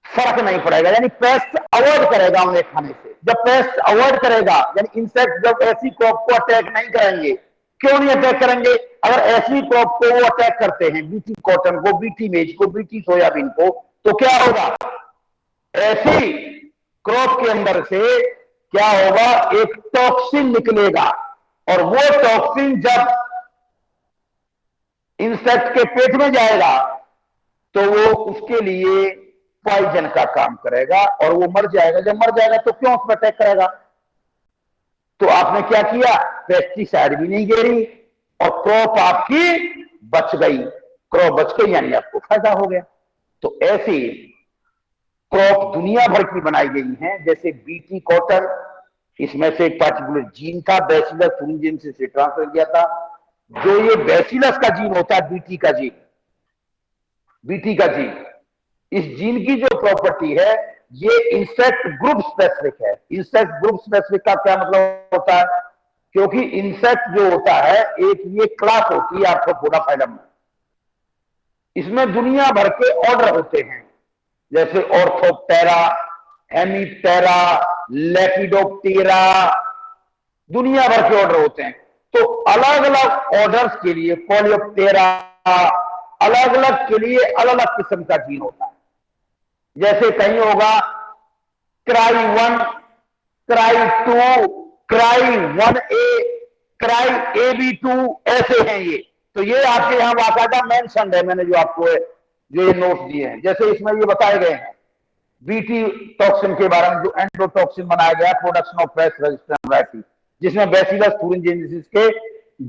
फर्क नहीं पड़ेगा, यानी पेस्ट अवॉइड करेगा उन्हें खाने से। जब पेस्ट अवॉइड करेगा, यानी इंसेक्ट जब ऐसी क्रॉप को अटैक नहीं करेंगे। क्यों नहीं अटैक करेंगे, अगर ऐसी क्रॉप को वो अटैक करते हैं, बीटी कॉटन को, बीटी मेज को, बीटी सोयाबीन को, तो क्या होगा, ऐसी क्रॉप के अंदर से क्या होगा, एक टॉक्सिन निकलेगा, और वो टॉक्सिन जब इंसेक्ट के पेट में जाएगा तो वो उसके लिए पॉइजन का काम करेगा और वो मर जाएगा। जब मर जाएगा तो क्यों उस पर अटैक करेगा, तो आपने क्या किया, पेस्टिसाइड भी नहीं गिरी और क्रॉप आपकी बच गई, क्रॉप बच गई यानी आपको फायदा हो गया। तो ऐसे क्रॉप दुनिया भर की बनाई गई हैं, जैसे बीटी कॉटन, इसमें से एक पार्टिकुलर जीन था, बैसिलस thuringiensis से ट्रांसफर किया था। जो ये बैसिलस का जीन होता है, बीटी का जीन, इस जीन की जो प्रॉपर्टी है ये इंसेक्ट ग्रुप स्पेसिफिक है। इंसेक्ट ग्रुप स्पेसिफिक का क्या मतलब होता है, क्योंकि इंसेक्ट जो होता है एक ये क्लास होती है आर्थ्रोपोडा में, इसमें दुनिया भर के ऑर्डर होते हैं, जैसे ऑर्थोप्टेरा, हेमिप्टेरा, लेपिडोप्टेरा, दुनिया भर के ऑर्डर होते हैं। तो अलग अलग ऑर्डर्स के लिए, कोलियोप्टेरा, अलग अलग के लिए अलग अलग किस्म का जीन होता है। जैसे कहीं होगा cry 1, cry 2, cry 1A, cry AB2, ऐसे हैं ये। तो ये आपके यहां बाकायदा मेंशन है, मैंने जो आपको जो ये नोट दिए हैं, जैसे इसमें ये बताए गए हैं बीटी टॉक्सिन के बारे में, जो एंडोटॉक्सिन बनाया गया production of pest resistant variety, जिसमें बैसिलस thuringiensis के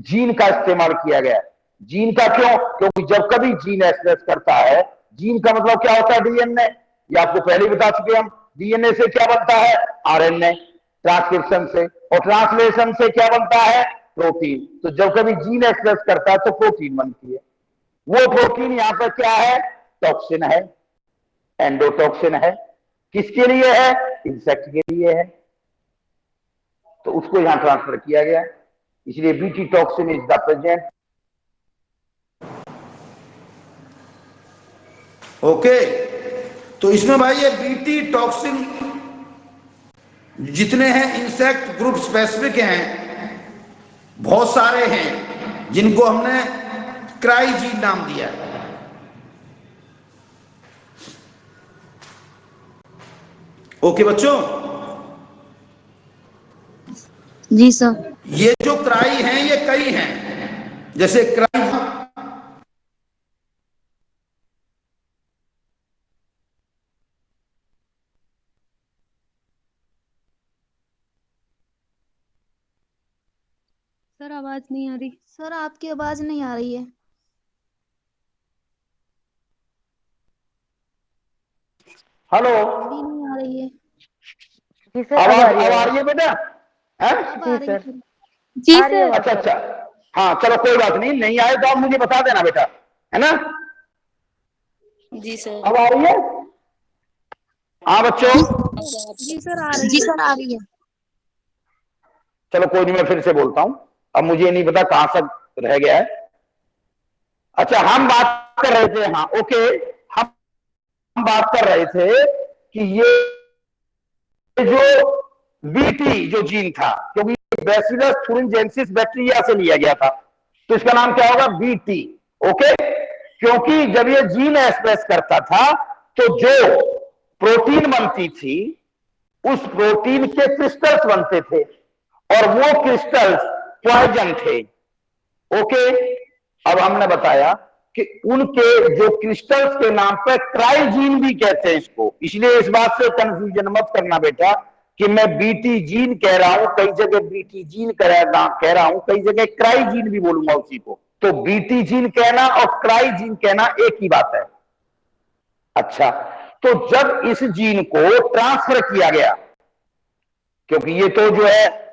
जीन का इस्तेमाल किया गया है। जीन का क्यों, क्योंकि जब कभी जीन एक्सप्रेस करता है, जीन का मतलब क्या होता है, डीएनए, ये आपको पहले ही बता चुके हम। डीएनए से क्या बनता है, आरएनए, ट्रांसक्रिप्शन से, और ट्रांसलेशन से क्या बनता है, प्रोटीन। तो जब कभी जीन एक्सप्रेस करता है तो प्रोटीन बनती है। वो प्रोटीन यहां पर क्या है, टॉक्सिन है, एंडोटॉक्सिन है। किसके लिए है, इंसेक्ट के लिए है, तो उसको यहां ट्रांसफर किया गया, इसलिए BT toxin is the present. Okay, तो इसमें भाई ये बीटी टॉक्सिन जितने हैं इंसेक्ट ग्रुप स्पेसिफिक हैं, बहुत सारे हैं, जिनको हमने क्राइजीन नाम दिया है। ओके बच्चों, जी सर। ये जो क्राई हैं ये कई हैं, जैसे क्राई, सर आवाज नहीं आ रही। सर आपकी आवाज नहीं आ रही है। हेलो, भी नहीं आ रही है। जी सर, आवाज अब आ रही है बेटा, है? अब आ रही है सर। जी सर। अच्छा अच्छा, हाँ चलो कोई बात नहीं, नहीं आए तो आप मुझे बता देना बेटा, है ना। जी सर। अब आ रही है, हाँ बच्चों, जी सर आ रही जी है। सर आ रही है। चलो कोई नहीं, मैं फिर से बोलता हूं, अब मुझे नहीं पता कहां तक रह गया है। अच्छा, हम बात कर रहे थे, हाँ ओके, हम बात कर रहे थे कि ये जो बीटी जो जीन था, क्योंकि बैसिलस thuringiensis बैक्टीरिया से लिया गया था, तो इसका नाम क्या होगा, बीटी। ओके, क्योंकि जब ये जीन एक्सप्रेस करता था तो जो प्रोटीन बनती थी, उस प्रोटीन के क्रिस्टल्स बनते थे, और वो क्रिस्टल्स पॉइजन थे। ओके, अब हमने बताया कि उनके जो क्रिस्टल्स के नाम पर क्राइजीन भी कहते हैं इसको, इसलिए इस बात से कंफ्यूजन मत करना बेटा कि मैं बीटी जीन कह रहा हूं, कई जगह बीटी जीन कह रहा हूं, कई जगह क्राइजीन भी बोलूंगा उसी को। तो बीटी जीन कहना और क्राइजीन कहना एक ही बात है। अच्छा, तो जब इस जीन को ट्रांसफर किया गया, क्योंकि ये तो जो है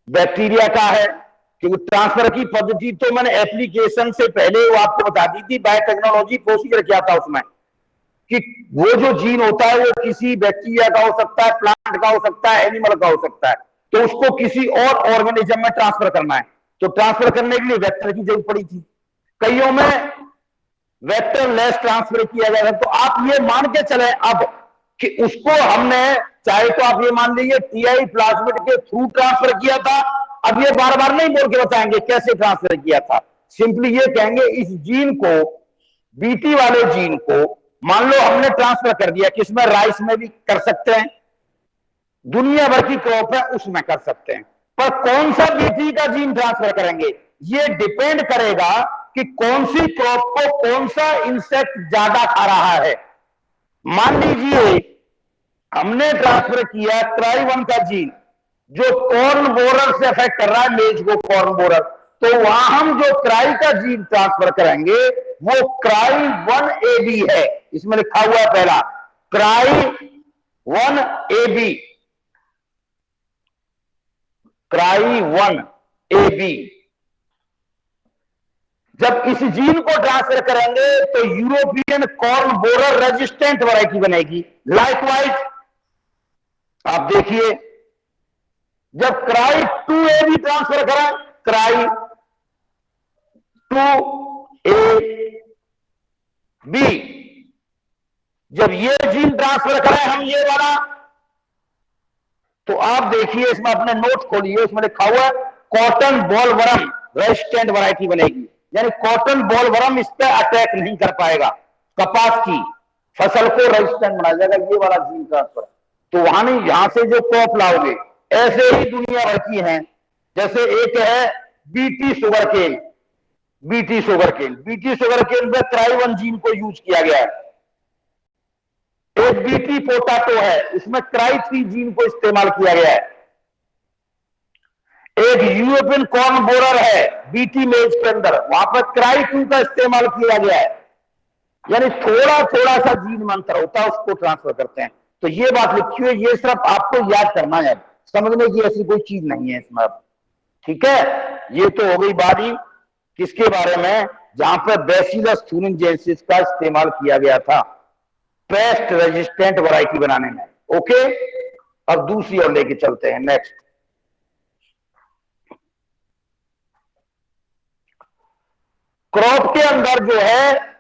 बैक्टीरिया का है, क्योंकि ट्रांसफर की पद्धति तो मैंने एप्लीकेशन से पहले वो आपको बता दी थी, बायोटेक्नोलॉजी प्रोसीजर क्या था उसमें, कि वो जो जीन होता है वो किसी बैक्टीरिया का हो सकता है, प्लांट का हो सकता है, एनिमल का हो सकता है, तो उसको किसी और ऑर्गेनिज्म में ट्रांसफर करना है, तो ट्रांसफर करने के लिए वेक्टर की जरूरत पड़ी थी। कईयों में वेक्टर लेस ट्रांसफर किया गया। तो आप ये मान के चले अब कि उसको हमने, चाहे तो आप ये मान लीजिए टीआई प्लाज्मिड के थ्रू ट्रांसफर किया था। अब ये बार बार नहीं बोल के बताएंगे कैसे ट्रांसफर किया था, सिंपली ये कहेंगे इस जीन को, बीटी वाले जीन को मान लो हमने ट्रांसफर कर दिया, किसमें, राइस में भी कर सकते हैं, दुनिया भर की क्रॉप है उसमें कर सकते हैं, पर कौन सा बीटी का जीन ट्रांसफर करेंगे ये डिपेंड करेगा कि कौन सी क्रॉप को कौन सा इंसेक्ट ज्यादा खा रहा है। मान लीजिए हमने ट्रांसफर किया क्राई 1 का जीन, जो कॉर्न बोरर से अफेक्ट कर रहा है मेज को, कॉर्न बोरर, तो वहां हम जो क्राई का जीन ट्रांसफर करेंगे वो क्राई 1AB है। इसमें लिखा हुआ है पहला क्राई 1AB, क्राई 1AB। जब इस जीन को ट्रांसफर करेंगे तो European corn borer resistant variety बनेगी। लाइकवाइज आप देखिए, जब क्राई 2AB ट्रांसफर करें, क्राई 2AB, जब ये जीन ट्रांसफर करें हम ये वाला, तो आप देखिए इसमें अपने नोट खोलिए, इसमें लिखा हुआ है cotton ball worm resistant variety बनेगी। यानी कॉटन बॉल वर्म इस पर अटैक नहीं कर पाएगा, कपास की फसल को रेजिस्टेंट बना जाएगा ये वाला जीन ट्रांसफर। तो वहां नहीं, यहां से जो क्रॉप लाओगे, ऐसे ही दुनिया भर की हैं। जैसे एक है BT sugar cane, BT sugar cane, BT sugar cane में क्राई 1 जीन को यूज किया गया है। एक बीटी पोटैटो है, उसमें क्राई 3 जीन को इस्तेमाल किया गया है। एक यूरोपियन कॉर्न बोरर है बीटी मेज के अंदर, वहां पर क्राई 2 का इस्तेमाल किया गया है। यानी थोड़ा थोड़ा सा जीन में अंतर होता है, उसको ट्रांसफर करते हैं। तो ये बात लिखी हुई, ये सिर्फ आपको याद करना है, समझने की ऐसी कोई चीज नहीं है इसमें। ठीक है, ये तो हो गई बारी किसके बारे में, जहां पर बैसिलस thuringiensis का इस्तेमाल किया गया था पेस्ट रेजिस्टेंट वैरायटी बनाने में। ओके, अब दूसरी और लेके चलते हैं। नेक्स्ट, क्रॉप के अंदर जो है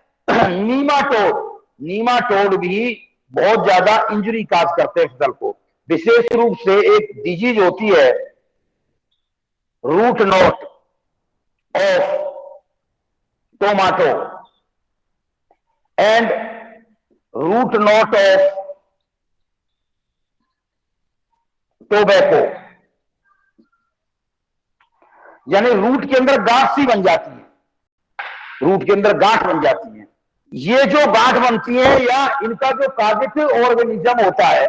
नीमाटोड, नीमाटोड भी बहुत ज्यादा इंजरी काज करते हैं फसल को। विशेष रूप से एक डिजीज होती है root knot of tomato and root knot of tobacco, यानी रूट के अंदर गांठ सी बन जाती है, रूट के अंदर गांठ बन जाती है। ये जो गांठ बनती है या इनका जो कार्डिटिव ऑर्गेनिज्म होता है,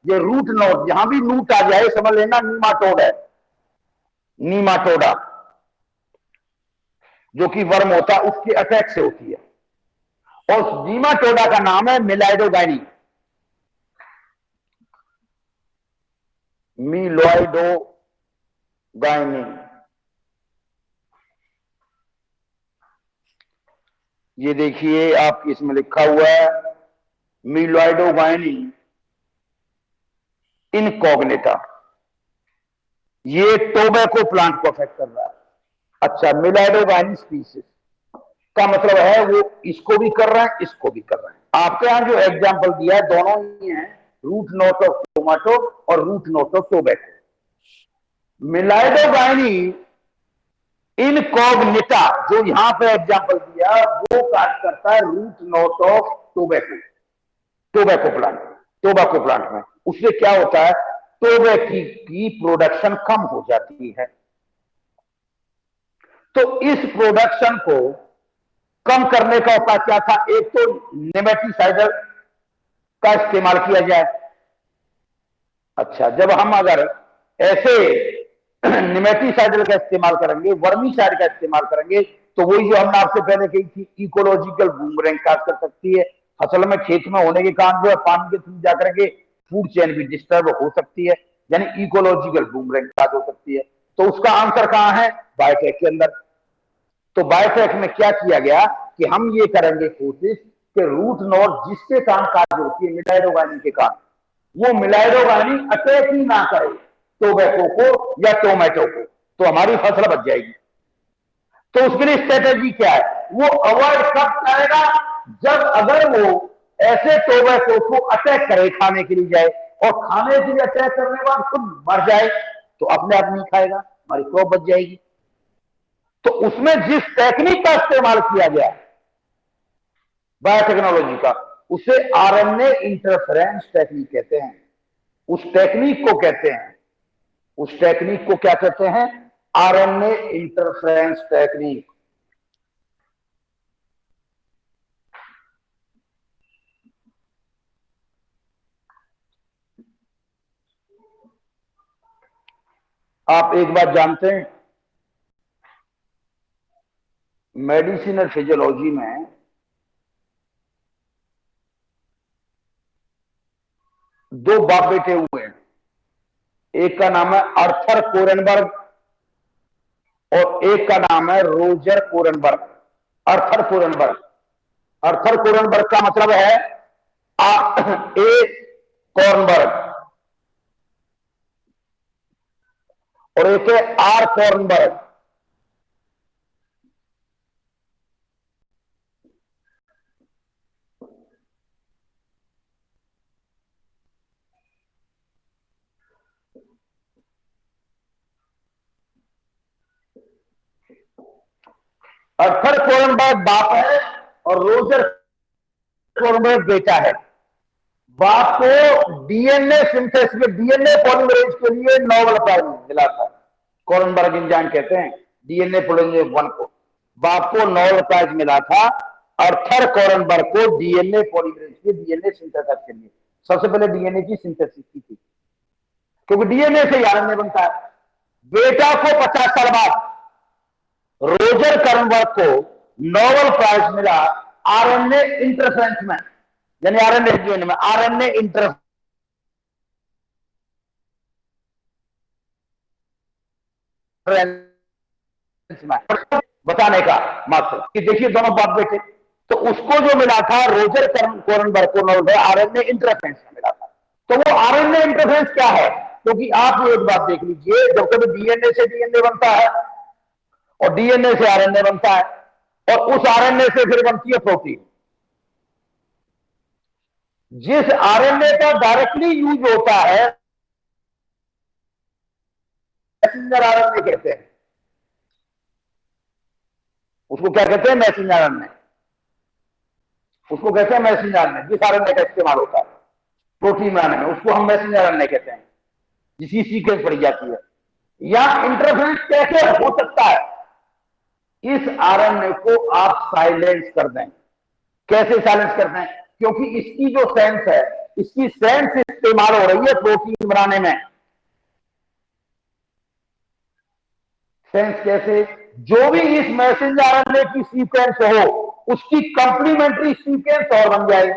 ये रूट नॉट, जहां भी नूट आ जाए समझ लेना नीमाटोड है, नीमाटोडा जो कि वर्म होता है उसके अटैक से होती है। और नीमाटोडा का नाम है मिलाइडोगाइनी, मिलोइडोगाइनी। ये देखिए आप इसमें लिखा हुआ है मिलोइडोगाइनी इनकॉग्निटा, ये टोबैको प्लांट को अफेक्ट कर रहा है। अच्छा, मिलाइडोगाइनी स्पीसीज का मतलब है वो इसको भी कर रहे हैं, इसको भी कर रहे हैं। आपके यहां जो एग्जांपल दिया है दोनों ही हैं, रूट नोट ऑफ टोमेटो और root knot of tobacco. Meloidogyne incognita जो यहां पे एग्जांपल दिया वो काट करता है root knot of tobacco, tobacco plant, tobacco plant में। उससे क्या होता है, टोबैको की प्रोडक्शन कम हो जाती है। तो इस प्रोडक्शन को कम करने का उपाय क्या था, एक तो नेमेटिसाइडर का इस्तेमाल किया जाए। अच्छा, जब हम अगर ऐसे निमेटिसाइडल का इस्तेमाल करेंगे, वर्मीसाइड का इस्तेमाल करेंगे, तो वही जो हमने आपसे पहले कही थी इकोलॉजिकल बूमरैंग काज कर सकती है। फसल में खेत में होने के कारण जो है पानी के थ्रू जाकर के फूड चेन भी डिस्टर्ब हो सकती है, यानी इकोलॉजिकल बूमरैंग काज हो सकती है। तो उसका आंसर कहां है, बायोटेक के अंदर। तो बायोटेक में क्या किया गया कि हम ये करेंगे कोशिश कि रूट नोट जिसके कारण काज होती है मिलाइडोगाइनी के कारण, वो मिलाइडोगाइनी अटैक ही ना करे टोबैको को या टोमेटो को, तो हमारी फसल बच जाएगी। तो उसके लिए स्ट्रेटेजी क्या है, वो अवॉइड कब करेगा, जब अगर वो ऐसे टोबैको को अटैक करे खाने के लिए जाए, और खाने के लिए अटैक करने के बाद खुद मर जाए, तो अपने आप नहीं खाएगा, हमारी क्रॉप बच जाएगी। तो उसमें जिस टेक्निक का इस्तेमाल किया गया बायोटेक्नोलॉजी का, उसे आरएनए इंटरफेरेंस टेक्निक कहते हैं। उस टेक्निक को कहते हैं, उस टेक्निक को क्या कहते हैं, आरएनए इंटरफेरेंस टेक्निक। आप एक बात जानते हैं, मेडिसिन और फिजियोलॉजी में दो बाप बेटे हुए हैं। एक का नाम है अर्थर कोरेनबर्ग और एक का नाम है रोजर कोरेनबर्ग। अर्थर कोरेनबर्ग, अर्थर कोरेनबर्ग का मतलब है ए कॉर्नबर्ग और एक है आर कॉर्नबर्ग। अर्थर कोरेनबर्ग बाप है और रोजर कोरेनबर्ग बेटा है। बाप को डीएनए सिंथेसिस में डीएनए पॉलीमरेज के लिए नोबेल प्राइज मिला था। कोरेनबर्ग एंजाइम कहते हैं डीएनए पॉलीमरेज 1 को। बाप को नोबेल प्राइज मिला था अर्थर कोरेनबर्ग को डीएनए पॉलीमरेज के डीएनए सिंथेसिस के लिए। सबसे पहले डीएनए की सिंथेसिस की थी, क्योंकि डीएनए से आरएनए बनता है। बेटा को 50 साल बाद रोजर कोरेनबर्ग को नोबेल प्राइज मिला आरएनए इंटरफेरेंस में, यानी आरएनए में आरएनए इंटरफेरेंस बताने का मकसद कि देखिए दोनों बाप बेटे। तो उसको जो मिला था रोजर कोरेनबर्ग को नोबेल आरएनए इंटरफेरेंस में मिला था। तो वो आरएनए इंटरफेरेंस क्या है? क्योंकि आप एक बात देख लीजिए, जब कभी डीएनए से डीएनए बनता है और डीएनए से आरएनए बनता है और उस आरएनए से फिर बनती है प्रोटीन। जिस आरएनए का डायरेक्टली यूज होता है मैसेंजर आरएनए कहते हैं। उसको क्या कहते हैं? Messenger RNA. उसको कहते हैं मैसेंजर आरएनए। जिस आरएनए का इस्तेमाल होता है प्रोटीन बनाने में, उसको हम मैसेंजर आरएनए कहते हैं, जिसकी सीक्वेंस पड़ी जाती है। या इंटरफेरेंस कैसे हो सकता है? इस आरएनए को आप साइलेंस कर दें। कैसे साइलेंस कर दें? क्योंकि इसकी जो सेंस है, इसकी सेंस इस्तेमाल हो रही है प्रोटीन बनाने में। सेंस कैसे? जो भी इस मैसेंजर आरएनए की सीक्वेंस हो उसकी कंप्लीमेंट्री सीक्वेंस और बन जाए।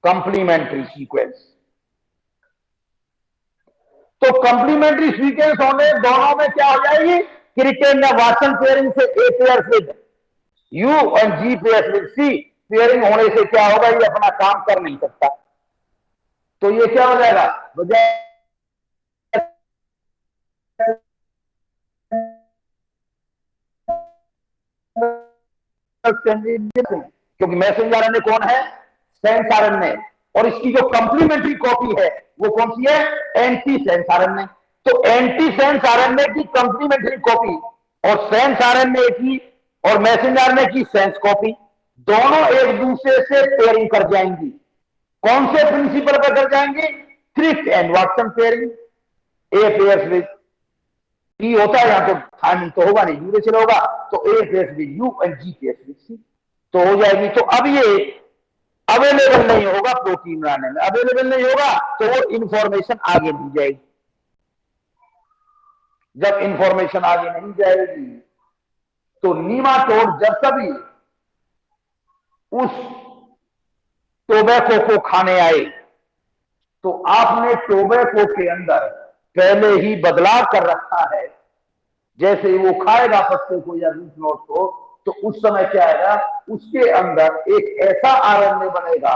Complementary sequence. तो कंप्लीमेंट्री सीक्वेंस होने दोनों में क्या हो जाएगी? क्रिकेट या वाटसन पेयरिंग से ए पेयर विद यू और जी पेयर विद सी पेयरिंग होने से क्या होगा? ये अपना काम कर नहीं सकता। तो ये क्या हो जाएगा? बजाय क्योंकि मैसेंजर आरएनए कौन है? Sense RNA. और इसकी जो कंप्लीमेंट्री कॉपी है वो कौन सी है? Anti sense RNA. तो एंटी सेंस आरएनए की कंप्लीमेंट्री कॉपी और सेंस आरएनए की और मैसेंजर आरएनए की सेंस कॉपी दोनों एक दूसरे से पेयरिंग कर जाएंगी। कौन से प्रिंसिपल पर कर जाएंगी? Thrift and Watson pairing. A pairs with T होता है, यहां तो थाइमिन तो होगा नहीं, यूरेसिल होगा, तो A pairs with U and G pairs with C तो हो जाएगी। तो अब ये अवेलेबल नहीं होगा प्रोटीन बनाने में। अवेलेबल नहीं होगा तो वो इंफॉर्मेशन आगे नहीं जाएगी। जब इंफॉर्मेशन आगे नहीं जाएगी तो नीमाटोड जब कभी उस टोबैको को खाने आए तो आपने टोबैको के अंदर पहले ही बदलाव कर रखा है। जैसे ही वो खाएगा पत्ते को या रूट नोट को, तो उस समय क्या आएगा? उसके अंदर एक ऐसा आरएनए बनेगा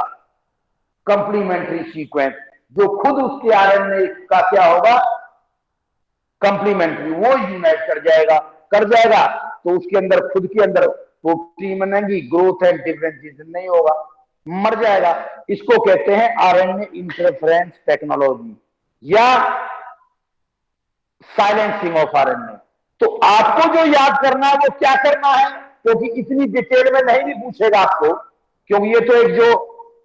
कंप्लीमेंट्री सीक्वेंस जो खुद उसके आरएनए का क्या होगा? कंप्लीमेंट्री, वो यूनाइट कर जाएगा तो उसके अंदर खुद के अंदर प्रोटीन बनेगी, ग्रोथ एंड डिफरेंशिएशन नहीं होगा, मर जाएगा। इसको कहते हैं आरएनए इंटरफेरेंस टेक्नोलॉजी या साइलेंसिंग ऑफ आरएनए। तो आपको जो याद करना है वो क्या करना है? क्योंकि इतनी डिटेल में नहीं भी पूछेगा आपको, क्योंकि ये तो एक जो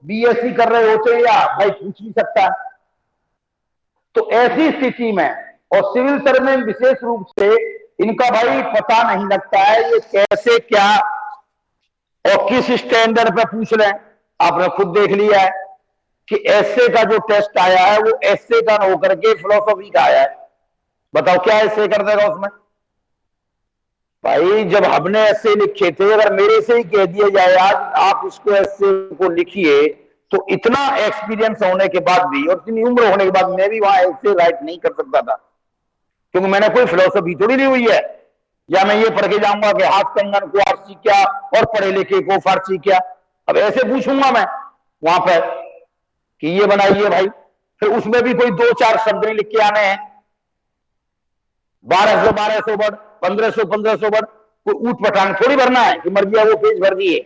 बीएससी कर रहे होते हैं या भाई पूछ नहीं सकता। तो ऐसी स्थिति में और सिविल सर्जन में विशेष रूप से इनका भाई पता नहीं लगता है ये कैसे क्या और किस स्टैंडर्ड पे पूछ रहे हैं। आपने खुद देख लिया है कि एसए का जो टेस्ट आया है वो एसए का न होकर के फिलोसफी का आया है। बताओ क्या एसए कर देगा उसमें? भाई जब हमने एसए लिखे थे, अगर मेरे से ही कह दिया जाए आज आप इसको एसए को लिखिए, तो इतना एक्सपीरियंस होने के बाद भी और इतनी उम्र होने के बाद मैं भी वहां एसए राइट नहीं कर सकता था, क्योंकि मैंने कोई फिलोसफी थोड़ी ली हुई है। या मैं ये पढ़ के जाऊंगा कि हाथ कंगन को फारसी क्या और पढ़े लिखे को फारसी क्या। अब ऐसे पूछूंगा मैं वहां पर कि ये बनाइए भाई, फिर उसमें भी कोई 2-4 शब्द नहीं लिख के आने हैं। 1200 वर्ड, 1500 वर्ड, कोई ऊट पटांग थोड़ी भरना है कि मर गया वो पेज भर दिए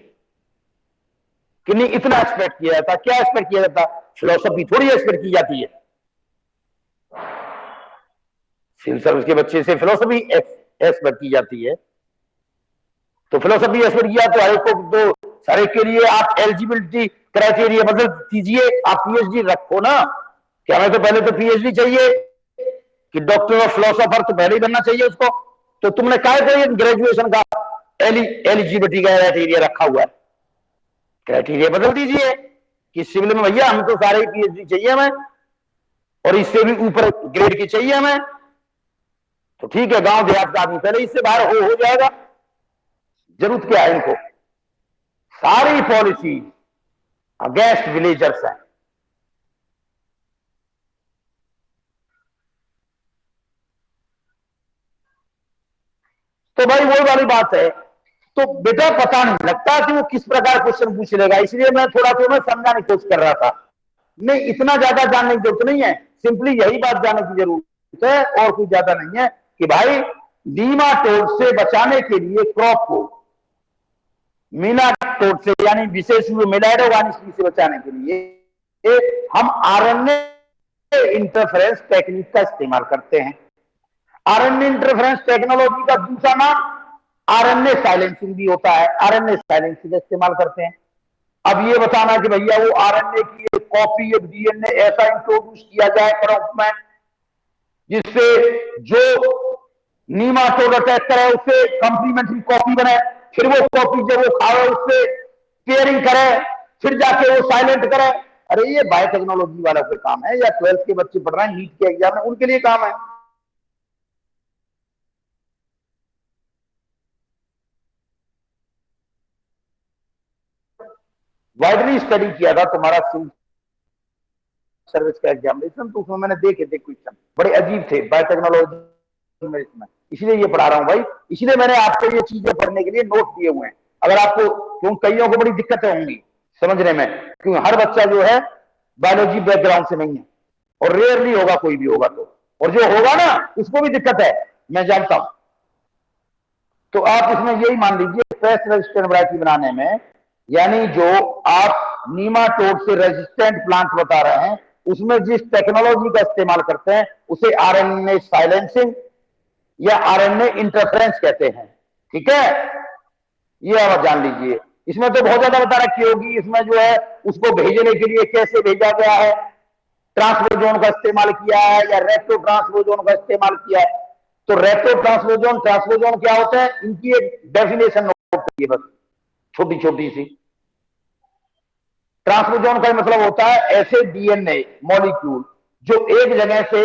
कि नहीं। इतना एक्सपेक्ट किया जाता। क्या एक्सपेक्ट किया जाता? फिलोसफी थोड़ी एक्सपेक्ट की जाती है। सिविल सर्विस के बच्चे से फिलोसफी एक्सपेक्ट की जाती है। तो फिलोसफी एक्सपेक्ट किया तो हर एक को, तो सारे के लिए आप एलिजिबिलिटी क्राइटेरिया बदल दीजिए, आप पीएचडी रखो ना। क्या हमें तो पहले तो पीएचडी चाहिए कि डॉक्टर ऑफ फिलोसोफर तो पहले ही बनना चाहिए उसको। तो तुमने क्या ग्रेजुएशन का एलिजिबिलिटी का क्राइटेरिया रखा हुआ है? क्राइटेरिया बदल दीजिए कि सिविल में भैया हम तो सारे पीएचडी चाहिए हमें और इससे भी ऊपर ग्रेड की चाहिए हमें। तो ठीक है, गांव देहात का आदमी पहले इससे बाहर हो जाएगा। जरूरत क्या है इनको? सारी पॉलिसी अगेंस्ट विलेजर्स है। तो भाई वही वाली बात है। तो बेटा पता नहीं लगता कि वो किस प्रकार क्वेश्चन पूछ लेगा, इसलिए मैं थोड़ा मैं समझाने की कोशिश कर रहा था। नहीं, इतना ज्यादा जानने की जरूरत नहीं है, सिंपली यही बात जानने की जरूरत है और कुछ ज्यादा नहीं है कि भाई नीमाटोड से बचाने के लिए क्रॉप को मीनाटोड से यानी विशेष रूप मिलाइड ऑर्गेनिज्म से बचाने के लिए हम आरएनए इंटरफेरेंस टेक्निक का इस्तेमाल करते हैं। आरएनए इंटरफेरेंस टेक्नोलॉजी का दूसरा नाम आरएनए साइलेंसिंग भी होता है। आरएनए साइलेंसिंग का इस्तेमाल करते हैं। अब ये बताना कि भैया वो आरएनए की एक कॉपी ऑफ डीएनए ऐसा इंट्रोड्यूस किया जाए क्रॉप में जिससे जो नीमाटोड अटैक करे उससे कंप्लीमेंट्री कॉपी बने, फिर वो कॉपी जब वो खाए उससे पेयरिंग करे, फिर जाके वो साइलेंट करे। अरे ये बायोटेक्नोलॉजी वाला कोई काम है या 12th के बच्चे पढ़ रहे हैं नीट के एग्जाम में उनके लिए काम है। वाइडली स्टडी किया था तुम्हारा सिविल सर्विस का एग्जामिनेशन, तो उसमें मैंने देखे थे क्वेश्चन बड़े अजीब थे बायोटेक्नोलॉजी में, इसमें इसलिए ये पढ़ा रहा हूं भाई। इसलिए मैंने आपको ये चीजें पढ़ने के लिए नोट दिए हुए हैं। अगर आपको, क्यों कईयों को बड़ी दिक्कतें होंगी समझने में, क्योंकि हर बच्चा जो है बायोलॉजी बैकग्राउंड से नहीं है और रेयरली होगा कोई भी होगा तो, और जो होगा ना उसको भी दिक्कत है, मैं जानता हूं। तो आप इसमें यही मान लीजिए पेस्ट रेजिस्टेंट वैरायटी बनाने में, यानी जो आप नीमाटोड से रेजिस्टेंट प्लांट बता रहे हैं उसमें जिस टेक्नोलॉजी का इस्तेमाल करते हैं उसे आरएनए साइलेंसिंग या आरएनए इंटरफेरेंस कहते हैं। ठीक है, ये आप जान लीजिए। इसमें तो बहुत ज्यादा बता रखी होगी, इसमें जो है उसको भेजने के लिए कैसे भेजा गया है, ट्रांसपोजोन का इस्तेमाल किया है या रेट्रो ट्रांसपोजोन का इस्तेमाल किया है। तो रेट्रो ट्रांसपोजोन ट्रांसपोजोन क्या होते हैं, इनकी एक डेफिनेशन नोट करिए बस, छोटी छोटी सी। ट्रांसपोजोन का मतलब होता है ऐसे डीएनए मॉलिक्यूल जो एक जगह से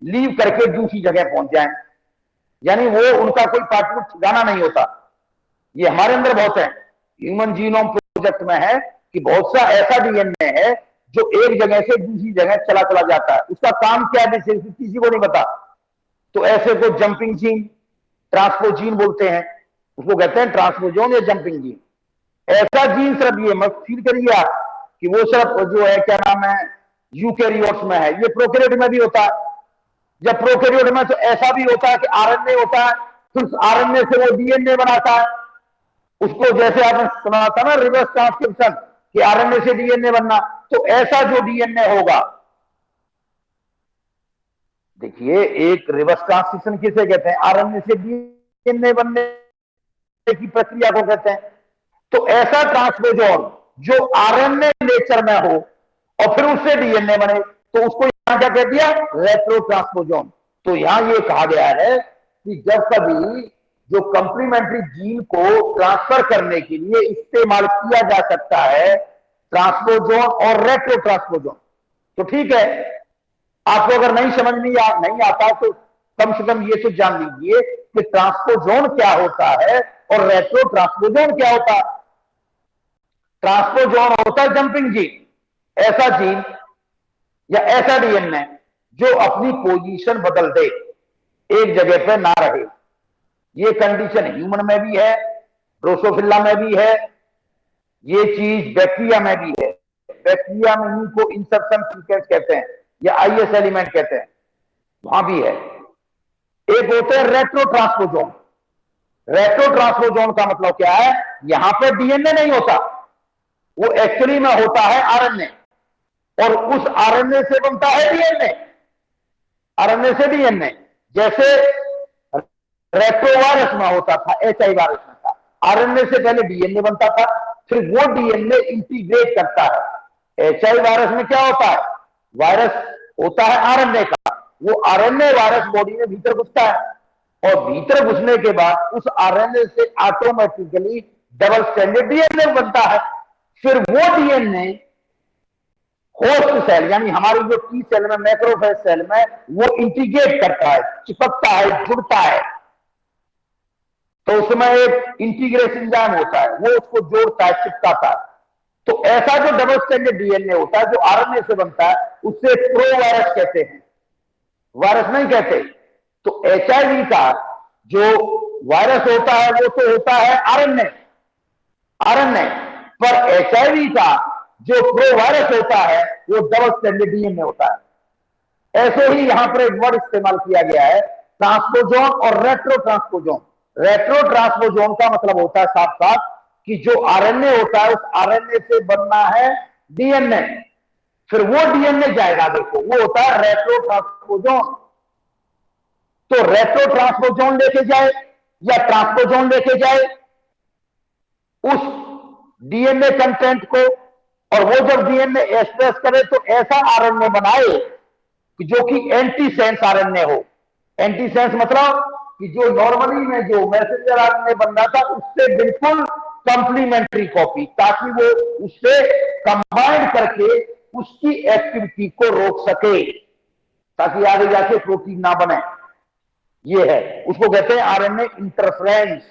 लीव करके दूसरी जगह पहुंच जाए, यानी वो उनका कोई पार्टनर ठिकाना नहीं होता। ये हमारे अंदर बहुत है, ह्यूमन जीनोम प्रोजेक्ट में है कि बहुत सा ऐसा डीएनए है जो एक जगह से दूसरी जगह चला चला जाता है। उसका काम क्या है किसी को नहीं पता। तो ऐसे को जंपिंग जीन, ट्रांसपोजीन बोलते हैं, उसको कहते हैं ट्रांसपोजोन या जंपिंग जीन। ऐसा जीन सिर्फ ये मत फील करिए आप कि वो सिर्फ जो है क्या नाम है यूकैरियोट्स में है, ये प्रोकैरियोट में भी होता है। जब प्रोकैरियोट में तो ऐसा भी होता है कि आरएनए होता है, फिर आरएनए से वो डीएनए बनाता है। उसको जैसे आपने सुना था ना रिवर्स ट्रांसक्रिप्शन कि आरएनए से डीएनए बनना, तो ऐसा जो डीएनए होगा, देखिए एक रिवर्स ट्रांसक्रिप्शन किसे कहते हैं, आरएनए से डीएनए बनने की प्रक्रिया को कहते हैं। तो ऐसा ट्रांसपोजोन जो आरएनए नेचर में हो और फिर उससे डीएनए बने, तो उसको यहां क्या कह दिया, रेट्रो ट्रांसपोजोन। तो यहां ये कहा गया है कि जब कभी जो कंप्लीमेंट्री जीन को ट्रांसफर करने के लिए इस्तेमाल किया जा सकता है, ट्रांसपोजोन और रेट्रो ट्रांसपोजोन। तो ठीक है, आपको अगर नहीं समझ नहीं आता तो कम से कम ये तो जान लीजिए कि ट्रांसपोजोन क्या होता है और रेट्रो ट्रांसपोजोन क्या होता है। ट्रांसपोजोन होता है जंपिंग जीन, ऐसा जीन या ऐसा डीएनए जो अपनी पोजीशन बदल दे, एक जगह पे ना रहे। ये कंडीशन ह्यूमन में भी है, ड्रोसोफिला में भी है, ये चीज बैक्टीरिया में भी है। बैक्टीरिया में इनको इंसर्शन सीक्वेंस कहते हैं या आईएस एलिमेंट कहते हैं, वहां भी है। एक होते हैं रेट्रो ट्रांसपोजोन। रेट्रो ट्रांसपोजोन का मतलब क्या है, यहां पे डीएनए नहीं होता, वो एक्चुअली में होता है आरएनए, और उस आरएनए से बनता है डीएनए, आरएनए से डीएनए। जैसे रेट्रोवायरस में होता था, एचआई वायरस में था, आरएनए से पहले डीएनए बनता था, फिर वो डीएनए इंटीग्रेट करता है। एचआई वायरस में क्या होता है, वायरस होता है आरएनए का, वो आरएनए वायरस बॉडी में भीतर घुसता है, और भीतर घुसने के बाद उस आरएनए से ऑटोमेटिकली डबल स्ट्रैंडेड डीएनए बनता है। फिर वो डीएनए होस्ट सेल यानी हमारी जो टी सेल में, मैक्रोफेज सेल में, वो इंटीग्रेट करता है, चिपकता है, जुड़ता है। तो उसमें एक इंटीग्रेशन एंजाइम होता है, वो उसको जोड़ता है, चिपकाता है। तो ऐसा जो डबल स्ट्रैंडेड डीएनए होता है जो आरएनए से बनता है, उसे प्रोवायरस कहते हैं, वायरस नहीं कहते। तो एचआईवी का जो वायरस होता है वो तो होता है आरएनए, आरएनए, पर एचआईवी का जो प्रोवायरस होता है वो डबल स्ट्रैंडेड डीएनए होता है। ऐसे ही यहां पर एक वर्ड इस्तेमाल किया गया है, ट्रांसपोजोन और रेट्रो ट्रांसपोजोन। रेट्रो ट्रांसपोजोन का मतलब होता है साफ साफ कि जो आरएनए होता है उस आरएनए से बनना है डीएनए, फिर वो डीएनए जाएगा, देखो वो होता है रेट्रो ट्रांसपोजोन। तो रेट्रो ट्रांसपोजोन लेके जाए या ट्रांसपोजोन लेके जाए उस डीएनए कंटेंट को, और वो जब डीएनए एक्सप्रेस करे तो ऐसा आरएनए बनाए जो कि एंटी सेंस आरएनए हो। एंटी सेंस मतलब कि जो नॉर्मली में जो मैसेंजर आरएनए बन रहा था उससे बिल्कुल कंप्लीमेंट्री कॉपी, ताकि वो उससे कंबाइन करके उसकी एक्टिविटी को रोक सके, ताकि आगे जाके प्रोटीन ना बने। ये है, उसको कहते हैं आरएनए इंटरफ्रेंस।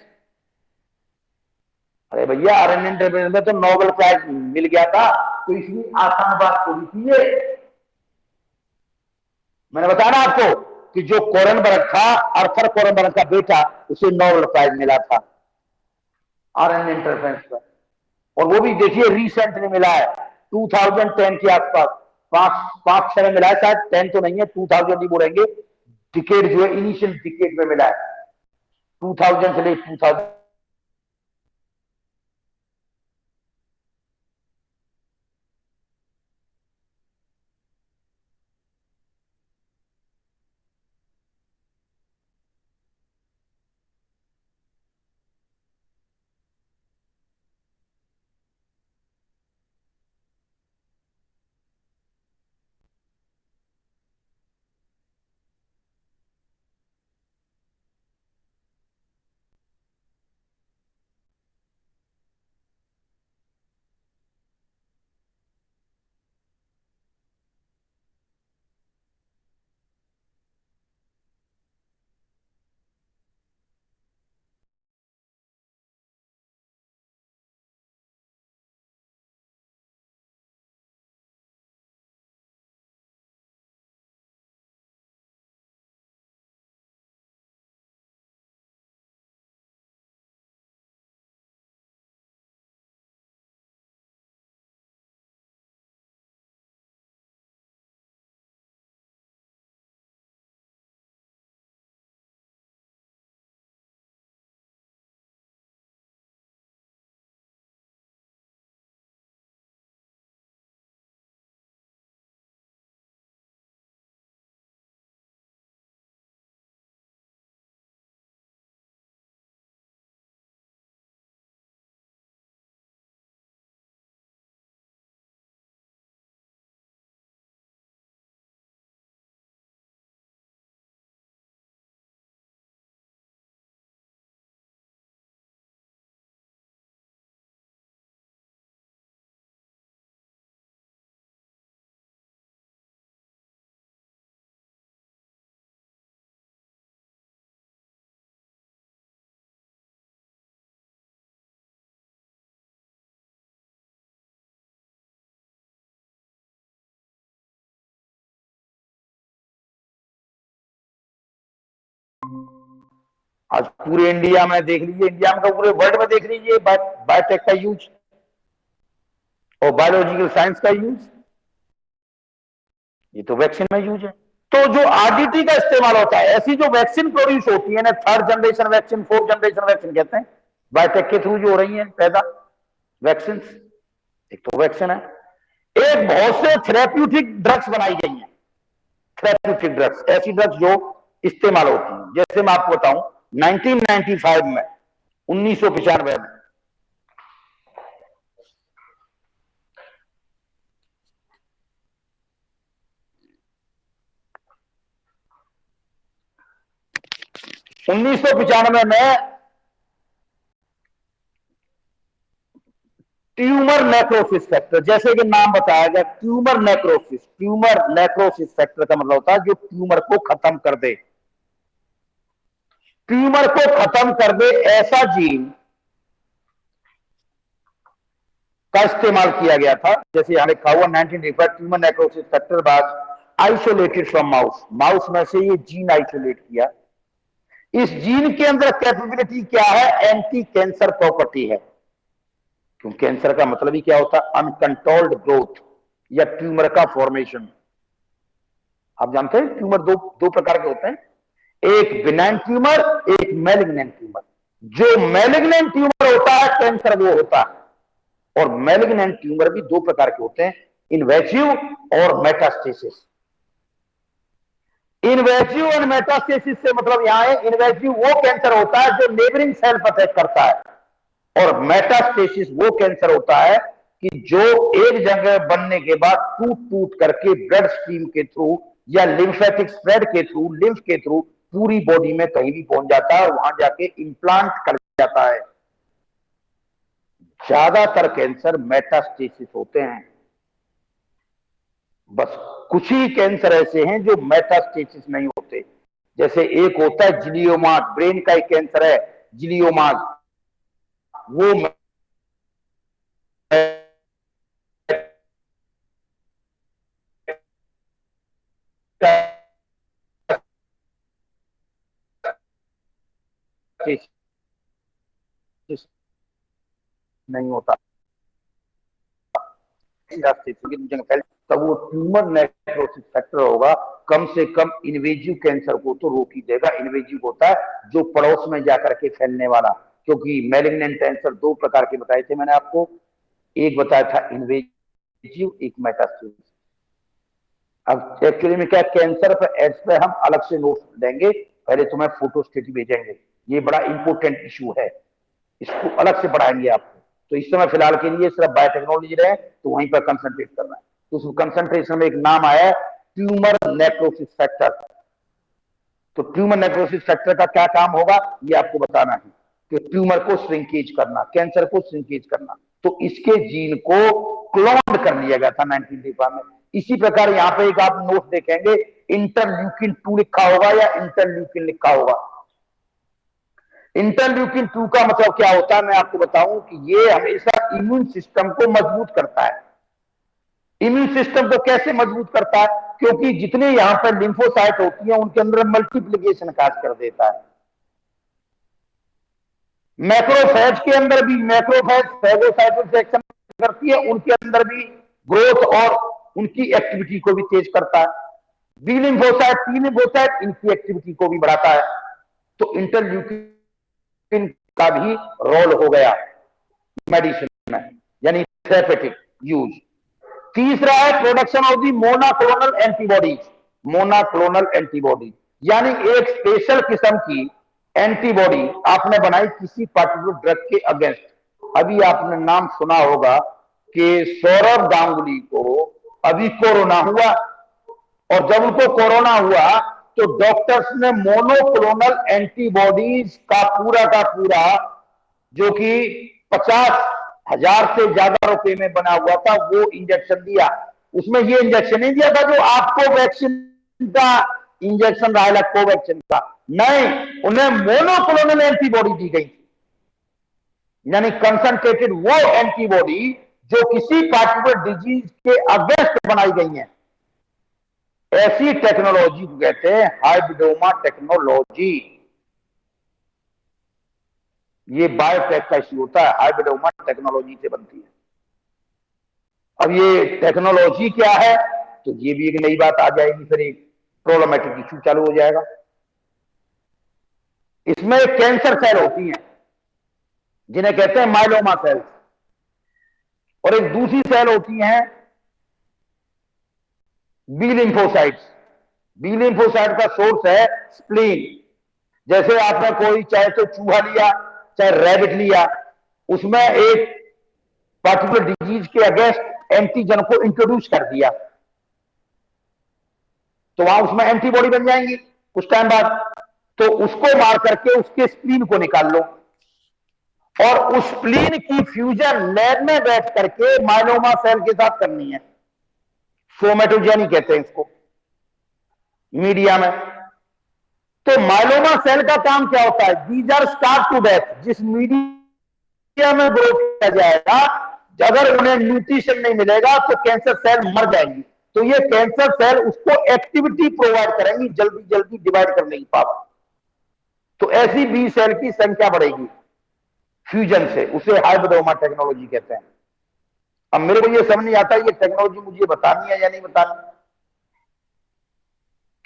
अरे भैया, आरएनए इंटरफ्रेंस में तो नोबेल प्राइज मिल गया था, तो इसलिए आसान बात थोड़ी थी ये। मैंने बताया ना आपको कि जो कोरनबर्ग था, आर्थर कोरनबर्ग का बेटा, उसे नोबेल प्राइज मिला था आरएनए इंटरफ्रेंस पर। और वो भी देखिए रिसेंट में मिला है, 2010 के आसपास, पांच छह में मिला है शायद, 10 तो नहीं है, 2000 ही बोलेंगे। डिकेड जो है, इनिशियल डिकेड में मिला है, 2000 से लेकर 2000। आज पूरे इंडिया में देख लीजिए, इंडिया में पूरे वर्ल्ड में देख लीजिए बायोटेक का यूज और बायोलॉजिकल साइंस का यूज, ये तो वैक्सीन में यूज है। तो जो आरडीटी का इस्तेमाल होता है, ऐसी जो वैक्सीन प्रोड्यूस होती है ना, 3rd generation vaccine, 4th generation vaccine कहते हैं, बायोटेक के थ्रू जो हो रही है पैदा वैक्सीन, एक तो वैक्सीन है, एक बहुत से थेरेप्यूटिक ड्रग्स बनाई गई हैं, थेरेप्यूटिक ड्रग्स, ऐसी ड्रग्स जो इस्तेमाल होती हैं। जैसे मैं आपको बताऊं 1995 में, 1995 में में ट्यूमर नेक्रोसिस फैक्टर, जैसे कि नाम बताया गया, ट्यूमर नेक्रोसिस फैक्टर का मतलब होता है जो ट्यूमर को खत्म कर दे, ट्यूमर को खत्म कर दे, ऐसा जीन का इस्तेमाल किया गया था। जैसे यहां लिखा हुआ 1985 tumour necrosis factor was isolated from mouse, mouse में से ये जीन आइसोलेट किया। इस जीन के अंदर कैपेबिलिटी क्या है, एंटी कैंसर प्रॉपर्टी है, क्योंकि कैंसर का मतलब ही क्या होता है, अनकंट्रोल्ड ग्रोथ या ट्यूमर का फॉर्मेशन। आप जानते हैं ट्यूमर दो प्रकार के होते हैं, एक बिनाइन ट्यूमर, एक मैलिग्नेंट ट्यूमर। जो मैलिग्नेंट ट्यूमर होता है कैंसर वो होता है, और मैलिग्नेंट ट्यूमर भी 2 प्रकार के होते हैं, इन्वेसिव और मेटास्टेसिस। इन्वेसिव और मेटास्टेसिस से मतलब यहां है, इन्वेसिव वो कैंसर होता है जो नेबरिंग सेल पर अटैक करता है, और मेटास्टेसिस वो कैंसर होता है कि जो एक जगह बनने के बाद टूट टूट करके ब्लड स्ट्रीम के थ्रू या लिम्फेटिक स्प्रेड के थ्रू, लिम्फ के थ्रू पूरी बॉडी में कहीं भी पहुंच जाता है और वहां जाके इंप्लांट कर जाता है। ज्यादातर कैंसर मेटास्टेसिस होते हैं, बस कुछ ही कैंसर ऐसे हैं जो मेटास्टेसिस नहीं होते। जैसे एक होता है जिलियोमा, ब्रेन का एक कैंसर है जिलियोमा, वो नहीं होता, तब वो ट्यूमर नेक्रोसिस फैक्टर होगा, कम से कम इन्वेजिव कैंसर को तो रोक ही देगा। इन्वेजिव होता है जो पड़ोस में जाकर के फैलने वाला, क्योंकि मैलिग्नेंट कैंसर 2 प्रकार के बताए थे मैंने आपको, एक बताया था इन्वेजिव, एक मेटास्टेसिस। अब एक्चुअली में क्या, कैंसर पर एड्स पे हम अलग से नोट देंगे, पहले तुम्हें फोटो स्टेट भेजेंगे, ये बड़ा इंपॉर्टेंट इशू है, इसको अलग से पढ़ाएंगे आपको। तो इस समय फिलहाल के लिए सिर्फ बायोटेक्नोलॉजी रहे तो वहीं पर कंसंट्रेट करना है। तो उस कंसंट्रेशन में एक नाम आया ट्यूमर नेक्रोसिस फैक्टर। तो ट्यूमर नेक्रोसिस फैक्टर का क्या काम होगा ये आपको बताना है, कि ट्यूमर को श्रिंकेज करना, कैंसर को श्रिंकेज करना। तो इसके जीन को क्लोन कर लिया गया था 1985 में। इसी प्रकार यहां पे एक आप नोट देखेंगे, इंटरल्यूकिन 2 लिखा होगा या इंटरल्यूकिन लिखा होगा। इंटरल्यूकिन 2 का मतलब क्या होता है मैं आपको बताऊं, कि ये हमेशा इम्यून सिस्टम को मजबूत करता है। इम्यून सिस्टम को कैसे मजबूत करता है, क्योंकि जितने यहां पर लिम्फोसाइट होती हैं उनके अंदर मल्टीप्लिकेशन काज कर देता है। मैक्रोफेज के अंदर भी, मैक्रोफेज फेगोसाइटोसिस एक्शन करती है, उनके अंदर भी ग्रोथ और उनकी एक्टिविटी को भी तेज करता है। बी लिम्फोसाइट, टी लिम्फोसाइट इनकी एक्टिविटी को भी बढ़ाता है। तो इंटरल्यूकिन का भी रोल हो गया मेडिसिन में, यानी थेरेपेटिक यूज। तीसरा है production of the monoclonal antibodies. Monoclonal antibody यानी एक स्पेशल किस्म की एंटीबॉडी आपने बनाई किसी पर्टिकुलर ड्रग के अगेंस्ट। अभी आपने नाम सुना होगा कि सौरभ गांगुली को अभी कोरोना हुआ, और जब उनको कोरोना हुआ तो डॉक्टर्स ने मोनोक्लोनल एंटीबॉडीज का पूरा जो कि 50,000 से ज्यादा रुपए में बना हुआ था वो इंजेक्शन दिया। उसमें ये इंजेक्शन नहीं दिया था जो आपको वैक्सीन का इंजेक्शन रहा कोवैक्सीन का, नहीं, उन्हें मोनोक्लोनल एंटीबॉडी दी गई थी, यानी कंसंट्रेटेड वो एंटीबॉडी जो किसी पार्टिकुलर डिजीज के अगेंस्ट बनाई गई है। ऐसी टेक्नोलॉजी को कहते हैं हाइब्रिडोमा टेक्नोलॉजी। ये बायोटेक का इश्यू होता है, हाइब्रिडोमा टेक्नोलॉजी से बनती है। अब ये टेक्नोलॉजी क्या है, तो ये भी एक नई बात आ जाएगी, फिर एक प्रॉब्लमेटिक इश्यू चालू हो जाएगा। इसमें कैंसर सेल होती हैं जिन्हें कहते हैं माइलोमा सेल्स, और एक दूसरी सेल होती हैं बी लिम्फोसाइट्स। बी लिम्फोसाइट का सोर्स है स्प्लीन। जैसे आपने कोई चाहे तो चूहा लिया चाहे रैबिट लिया, उसमें एक पार्टिकुलर डिजीज के अगेंस्ट एंटीजन को इंट्रोड्यूस कर दिया, तो वहां उसमें एंटीबॉडी बन जाएंगी कुछ टाइम बाद। तो उसको मार करके उसके स्प्लीन को निकाल लो, और उस स्प्लीन की फ्यूजन लैब में बैठ करके माइलोमा सेल के साथ करनी है। सोमेटोजेनी कहते हैं इसको मीडिया में। तो माइलोमा सेल का काम क्या होता है, these are starve to death. जिस मीडिया में ग्रो किया जाएगा, अगर उन्हें न्यूट्रिशन नहीं मिलेगा तो कैंसर सेल मर जाएंगी। तो ये कैंसर सेल उसको एक्टिविटी प्रोवाइड करेंगी, जल्दी जल्दी डिवाइड करने की पावर। तो ऐसी बी सेल की संख्या बढ़ेगी फ्यूजन से, उसे हाइब्रिडोमा टेक्नोलॉजी कहते हैं। अब मेरे को ये समझ नहीं आता ये टेक्नोलॉजी मुझे बतानी है या नहीं बतानी,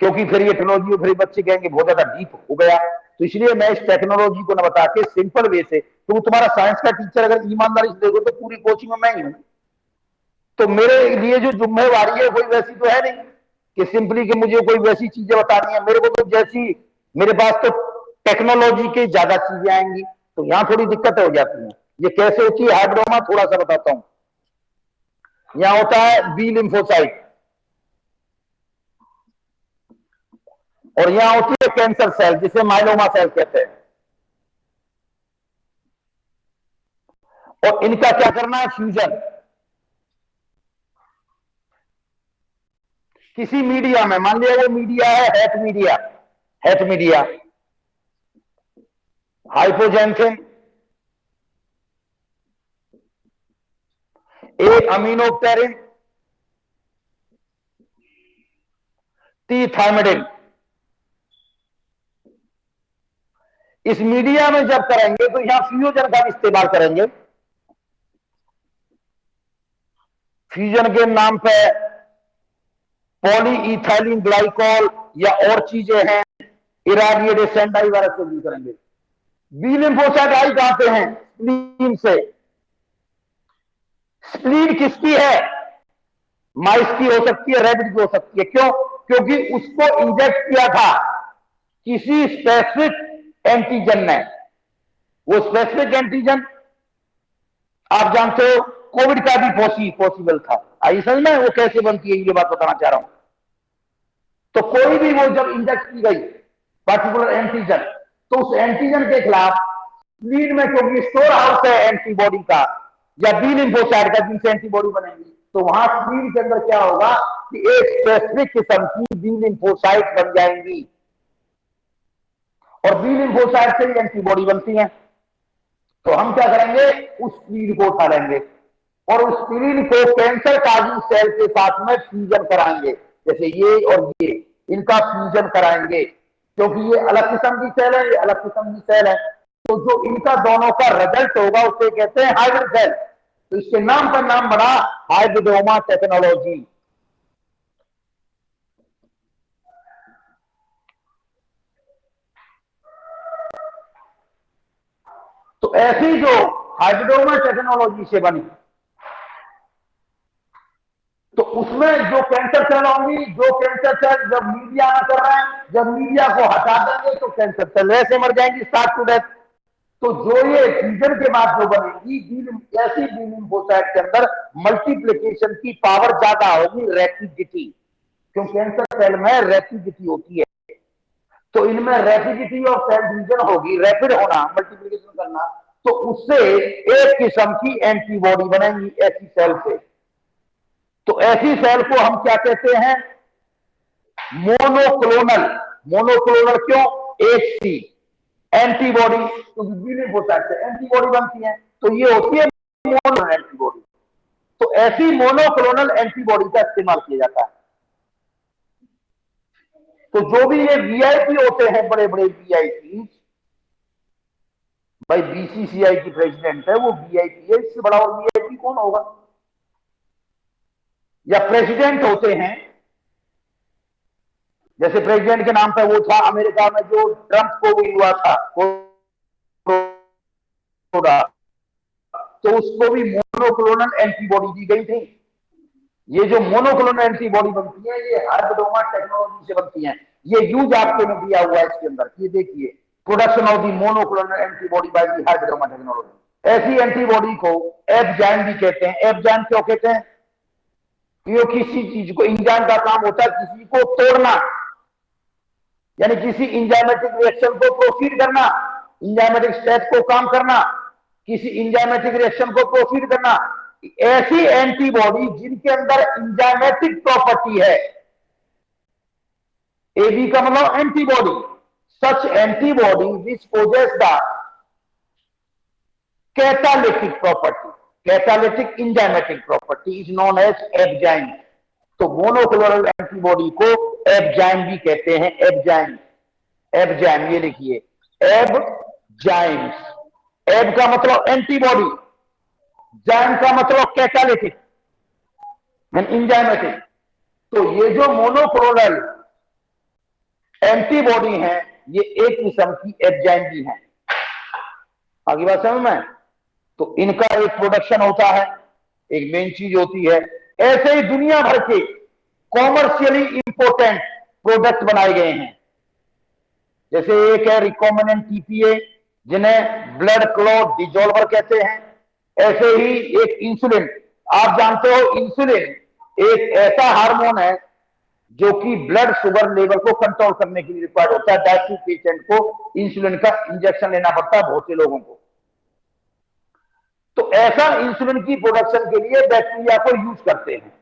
क्योंकि फिर ये टेक्नोलॉजी फिर बच्चे कहेंगे बहुत ज्यादा डीप हो गया। तो इसलिए मैं इस टेक्नोलॉजी को न बता के सिंपल वे से, तो तुम्हारा साइंस का टीचर अगर ईमानदारी से देखो तो पूरी कोचिंग में मैं ही हूं, तो मेरे लिए जो जिम्मेवारी है कोई वैसी तो है नहीं कि सिंपली कि मुझे कोई वैसी चीजें बतानी है। मेरे को तो जैसी मेरे पास तो टेक्नोलॉजी की ज्यादा चीजें आएंगी, तो यहां थोड़ी दिक्कत हो जाती है। ये कैसे होती है हाइब्रिडोमा, थोड़ा सा बताता हूं। यहां होता है बी लिम्फोसाइट, और यहां होती है कैंसर सेल जिसे माइलोमा सेल कहते हैं। और इनका क्या करना है, फ्यूजन। किसी मीडिया में, मान लिया वो मीडिया है हेट मीडिया, हेट मीडिया, हाइपोजेंसिन, ए अमीनोपेरिन, टी थायमिडिन। इस मीडिया में जब करेंगे तो यहां फ्यूजन का इस्तेमाल करेंगे। फ्यूजन के नाम पे पॉलीइथाइलिन ग्लाइकॉल या और चीजें हैं, इराडिएटेड वायरस को यूज करेंगे। बी लिम्फोसाइट आई कहां से हैं, स्प्लीन से। स्प्लीन किसकी है, माइस की हो सकती है, रैबिट की हो सकती है। क्यों, क्योंकि उसको इंजेक्ट किया था किसी स्पेसिफिक एंटीजन ने। वो स्पेसिफिक एंटीजन आप जानते हो, कोविड का भी पॉसिबल था। आई समझ में वो कैसे बनती है, ये बात बताना चाह रहा हूं। तो कोई भी वो जब इंजेक्ट की गई पर्टिकुलर एंटीजन, तो उस एंटीजन के खिलाफ स्प्लीन में, क्योंकि स्टोर हाउस है एंटीबॉडी का या बी लिम्फोसाइट का जिनसे एंटीबॉडी बनेगी, तो वहां स्प्लीन के अंदर क्या होगा कि एक स्पेसिफिक किस्म की बी लिम्फोसाइट बन जाएंगी, और बी लिम्फोसाइट से ही एंटीबॉडी बनती है। तो हम क्या करेंगे, उस स्प्लीन को उठा लेंगे और उस स्प्लीन को कैंसर काजिंग सेल के साथ में फ्यूजन कराएंगे। जैसे ये और ये, इनका फ्यूजन कराएंगे, क्योंकि ये अलग किस्म की सेल है, ये अलग किस्म की सेल है। तो जो इनका दोनों का रिजल्ट होगा उसे कहते हैं हाइब्रिड सेल। तो इसके नाम का नाम बना हाइब्रिडोमा टेक्नोलॉजी। तो ऐसी जो हाइब्रिडोमा टेक्नोलॉजी से बनी, तो उसमें जो कैंसर सेल होंगी, जो कैंसर सेल जब मीडिया में कर रहे हैं, जब मीडिया को हटा देंगे तो कैंसर सेल ऐसे मर जाएंगी, स्टार्ट टू डेथ। तो जो ये फ्यूजन के बाद जो बनेगी, ऐसी बी लिम्फोसाइट के अंदर मल्टीप्लिकेशन की पावर ज्यादा होगी, रैपिडिटी, क्योंकि कैंसर सेल में रैपिडिटी होती है। तो इनमें रैपिडिटी और सेल डिवीजन होगी, रैपिड होना, मल्टीप्लिकेशन करना, तो उससे एक किस्म की एंटीबॉडी बनेगी ऐसी सेल से। तो ऐसी सेल को हम क्या कहते हैं, मोनोक्लोनल। मोनोक्लोनल क्यों, एक सी एंटीबॉडी, क्योंकि बी लिम्फोसाइट से एंटीबॉडी बनती है, तो ये होती है मोनोक्लोनल एंटीबॉडी। तो ऐसी मोनोक्लोनल एंटीबॉडी का इस्तेमाल किया जाता है। तो जो भी ये वीआईपी होते हैं, बड़े बड़े वीआईपी, भाई बीसीसीआई की प्रेसिडेंट है, वो वीआईपी है, इससे बड़ा और वीआईपी कौन होगा? या प्रेसिडेंट होते हैं, जैसे प्रेसिडेंट के नाम पे वो था अमेरिका में जो ट्रंप को भी हुआ था कोरोना, तो उसको भी मोनोक्लोनल एंटीबॉडी दी गई थी। ये जो मोनोक्लोनल एंटीबॉडी बनती है, ये हाइब्रिडोमा टेक्नोलॉजी से बनती है। ये यूज आपके में दिया हुआ है इसके अंदर, ये देखिए, production of the monoclonal antibody by the hybridoma technology. ऐसी एंटीबॉडी को एबजैन भी कहते हैं। एबजैन क्यों कहते हैं? ये किसी चीज को, इंजाइम का काम होता है किसी को तोड़ना, यानी किसी इंजाइमेटिक रिएक्शन को प्रोसीड करना, इंजाइमेटिक स्टेप को काम करना, किसी इंजाइमेटिक रिएक्शन को प्रोसीड करना। ऐसी एंटीबॉडी जिनके अंदर इंजाइमेटिक प्रॉपर्टी है, एबी का मतलब antibody, such antibody which possesses the catalytic property, catalytic enzymatic property is known as abzyme. तो मोनोक्लोनल एंटीबॉडी को एबजाइम भी कहते हैं। एबजाइम, एबजाइम ये लिखिए, एबजाइम्स। एब का मतलब एंटीबॉडी, जाइम का मतलब कैटालिटिक एंड इंजाइमेटिक। तो ये जो मोनोक्लोनल एंटीबॉडी है, ये एक किस्म की एबजाइम भी है। आगे बात समझ में? तो इनका एक प्रोडक्शन होता है, एक मेन चीज होती है। ऐसे ही दुनिया भर के कॉमर्शियली इंपोर्टेंट प्रोडक्ट बनाए गए हैं। जैसे एक है रिकॉम्बिनेंट टीपीए, जिन्हें ब्लड क्लॉट डिजोल्वर कहते हैं। ऐसे ही एक इंसुलिन, आप जानते हो इंसुलिन एक ऐसा हार्मोन है जो कि ब्लड शुगर लेवल को कंट्रोल करने के लिए रिक्वायर्ड होता है। डायबिटिक पेशेंट को इंसुलिन का इंजेक्शन लेना पड़ता है, बहुत से लोगों को। तो ऐसा इंसुलिन की प्रोडक्शन के लिए बैक्टीरिया को यूज करते हैं।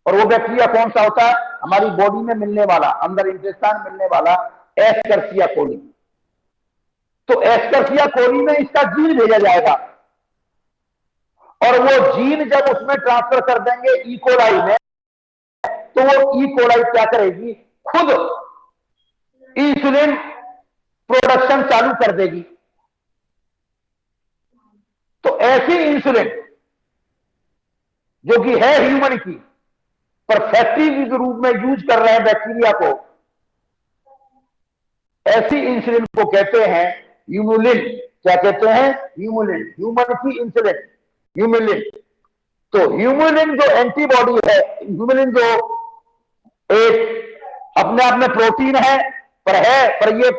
और वो बैक्टीरिया कौन सा होता है? हमारी बॉडी में मिलने वाला, अंदर इंटेस्टाइन मिलने वाला एस्कर्सिया कोली। तो एस्कर्सिया कोली में इसका जीन भेजा जाएगा, और वो जीन जब उसमें ट्रांसफर कर देंगे ई कोलाई में, तो वो ई कोलाई क्या करेगी? खुद इंसुलिन प्रोडक्शन चालू कर देगी। तो ऐसी इंसुलिन जो कि है ह्यूमन की, पर फैक्ट्री के रूप में यूज कर रहे हैं बैक्टीरिया को, ऐसी इंसुलिन को कहते हैं ह्यूमुलिन। क्या कहते हैं? ह्यूमुलिन, ह्यूमन की इंसुलिन, ह्यूमुलिन। तो ह्यूमुलिन जो एंटीबॉडी है, ह्यूमुलिन जो एक अपने आप में प्रोटीन है, पर ये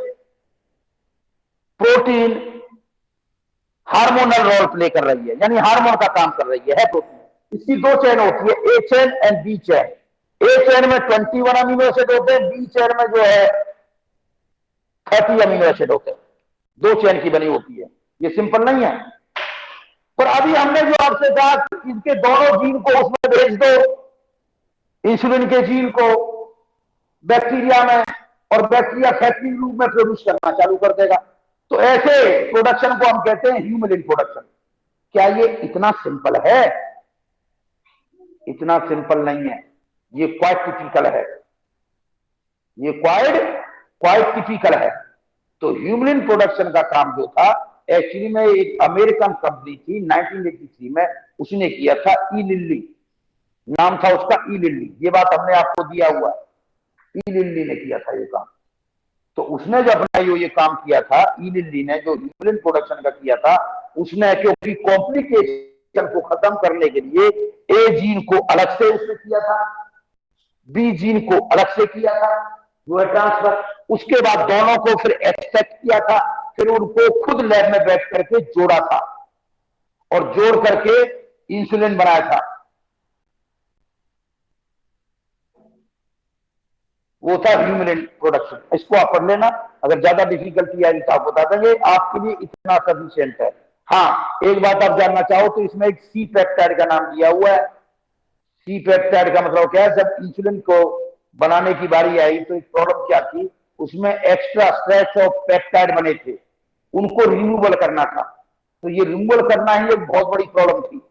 प्रोटीन हार्मोनल रोल प्ले कर रही है, यानी हार्मोन का काम कर रही है प्रोटीन। इसकी दो चेन होती है, A chain and B chain. A chain में 21 अमीनो एसिड होते हैं, बी चेन में जो है 30 अमीनो एसिड होते हैं। दो चेन की बनी होती है, ये सिंपल नहीं है। पर अभी हमने जो आपसे कहा, इनके दोनों जीन को उसमें भेज दो, इंसुलिन के जीन को बैक्टीरिया में, और बैक्टीरिया फैक्ट्री रूप में प्रोड्यूस करना चालू कर देगा। तो ऐसे प्रोडक्शन को हम कहते हैं ह्यूमुलिन प्रोडक्शन। क्या ये इतना सिंपल है? इतना सिंपल नहीं है, ये क्वाइट टिपिकल है, ये क्वाइट टिपिकल है। तो ह्यूमुलिन प्रोडक्शन का काम जो था, एक्चुअली में एक अमेरिकन कंपनी थी 1983 में, उसने किया था। ई लिल्ली नाम था उसका, ई लिल्ली। ये बात हमने आपको दिया हुआ है, ई लिल्ली ने किया था ये काम। तो उसने जो अपना ये काम किया था, ई लिल्ली ने जो ह्यूमुलिन प्रोडक्शन का किया था, उसने क्योंकि कॉम्प्लिकेशन को खत्म करने के लिए ए जीन को अलग से उसने किया था, बी जीन को अलग से किया था, जो है ट्रांसफर। उसके बाद दोनों को फिर एक्सट्रैक्ट किया था, फिर उनको खुद लैब में बैठ करके जोड़ा था, और जोड़ करके इंसुलिन बनाया था। वो था ह्यूमुलिन प्रोडक्शन। इसको आप पढ़ लेना, अगर ज्यादा डिफिकल्टी आएगी तो आप बता देंगे, आपके लिए इतना सफिशिएंट है। हाँ, एक बात आप जानना चाहो तो इसमें एक सी पेप्टाइड का नाम दिया हुआ है। सी पेप्टाइड का मतलब क्या है? जब इंसुलिन को बनाने की बारी आई तो एक प्रॉब्लम क्या थी, उसमें एक्स्ट्रा स्ट्रेच ऑफ पेप्टाइड बने थे, उनको रिमूवल करना था। तो ये रिमूवल करना ही एक बहुत बड़ी प्रॉब्लम थी।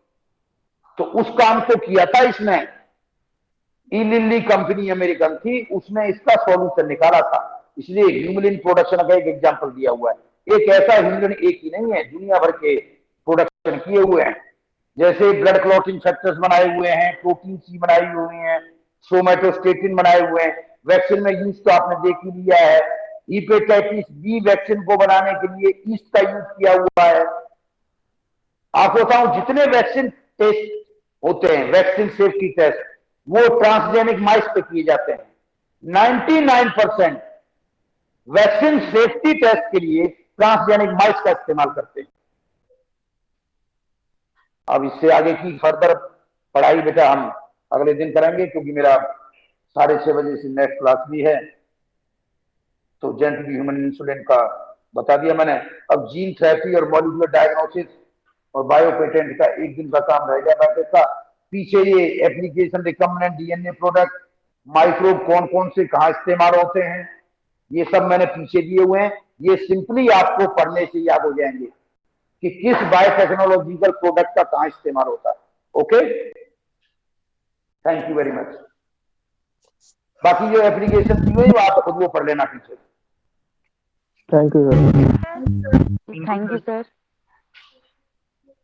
तो उस काम को किया था इसने, इलिली कंपनी अमेरिकन थी, उसने इसका सॉल्यूशन निकाला था, इसलिए ह्यूमलिन प्रोडक्शन का एक एग्जांपल दिया हुआ है। एक ऐसा ह्यूमलिन एक ही नहीं है, दुनिया भर के प्रोडक्शन किए हुए हैं, जैसे ब्लड क्लॉटिंग फैक्टर्स बनाए हुए हैं, प्रोटीन सी बनाई हुई है, सोमेटोस्टेटिन बनाए हुए हैं, वैक्सीन में यूज तो आपने देख ही लिया है। हेपेटाइटिस बी वैक्सीन को बनाने के लिए ईस्ट का यूज किया हुआ है। आपको बताऊं, जितने वैक्सीन टेस्ट होते हैं, वैक्सीन सेफ्टी टेस्ट, वो ट्रांसजेनिक माइस पे किए जाते हैं। 99% वैक्सीन सेफ्टी टेस्ट के लिए ट्रांसजेनिक माइस का इस्तेमाल करते हैं। अब इससे आगे की फर्दर पढ़ाई बेटा हम अगले दिन करेंगे, क्योंकि मेरा 6:30 बजे से नेक्स्ट क्लास भी है। तो जेनेटिक ह्यूमन इंसुलिन का बता दिया मैंने। अब जीन थेरेपी और मॉलिक्यूलर डायग्नोसिस और बायो पेटेंट का एक दिन का काम रह गया बैठे का। पीछे ये application recombinant DNA product, microbe कौन कौन से कहाँ इस्तेमाल होते हैं, ये सब मैंने पीछे दिए हुए हैं। ये सिंपली आपको पढ़ने से याद हो जाएंगे कि किस बायोटेक्नोलॉजिकल प्रोडक्ट का कहाँ इस्तेमाल होता है। Okay, thank you very much. बाकी जो एप्लीकेशन दी हुई आप खुद वो पढ़ लेना पीछे। Thank you sir. Thank you sir.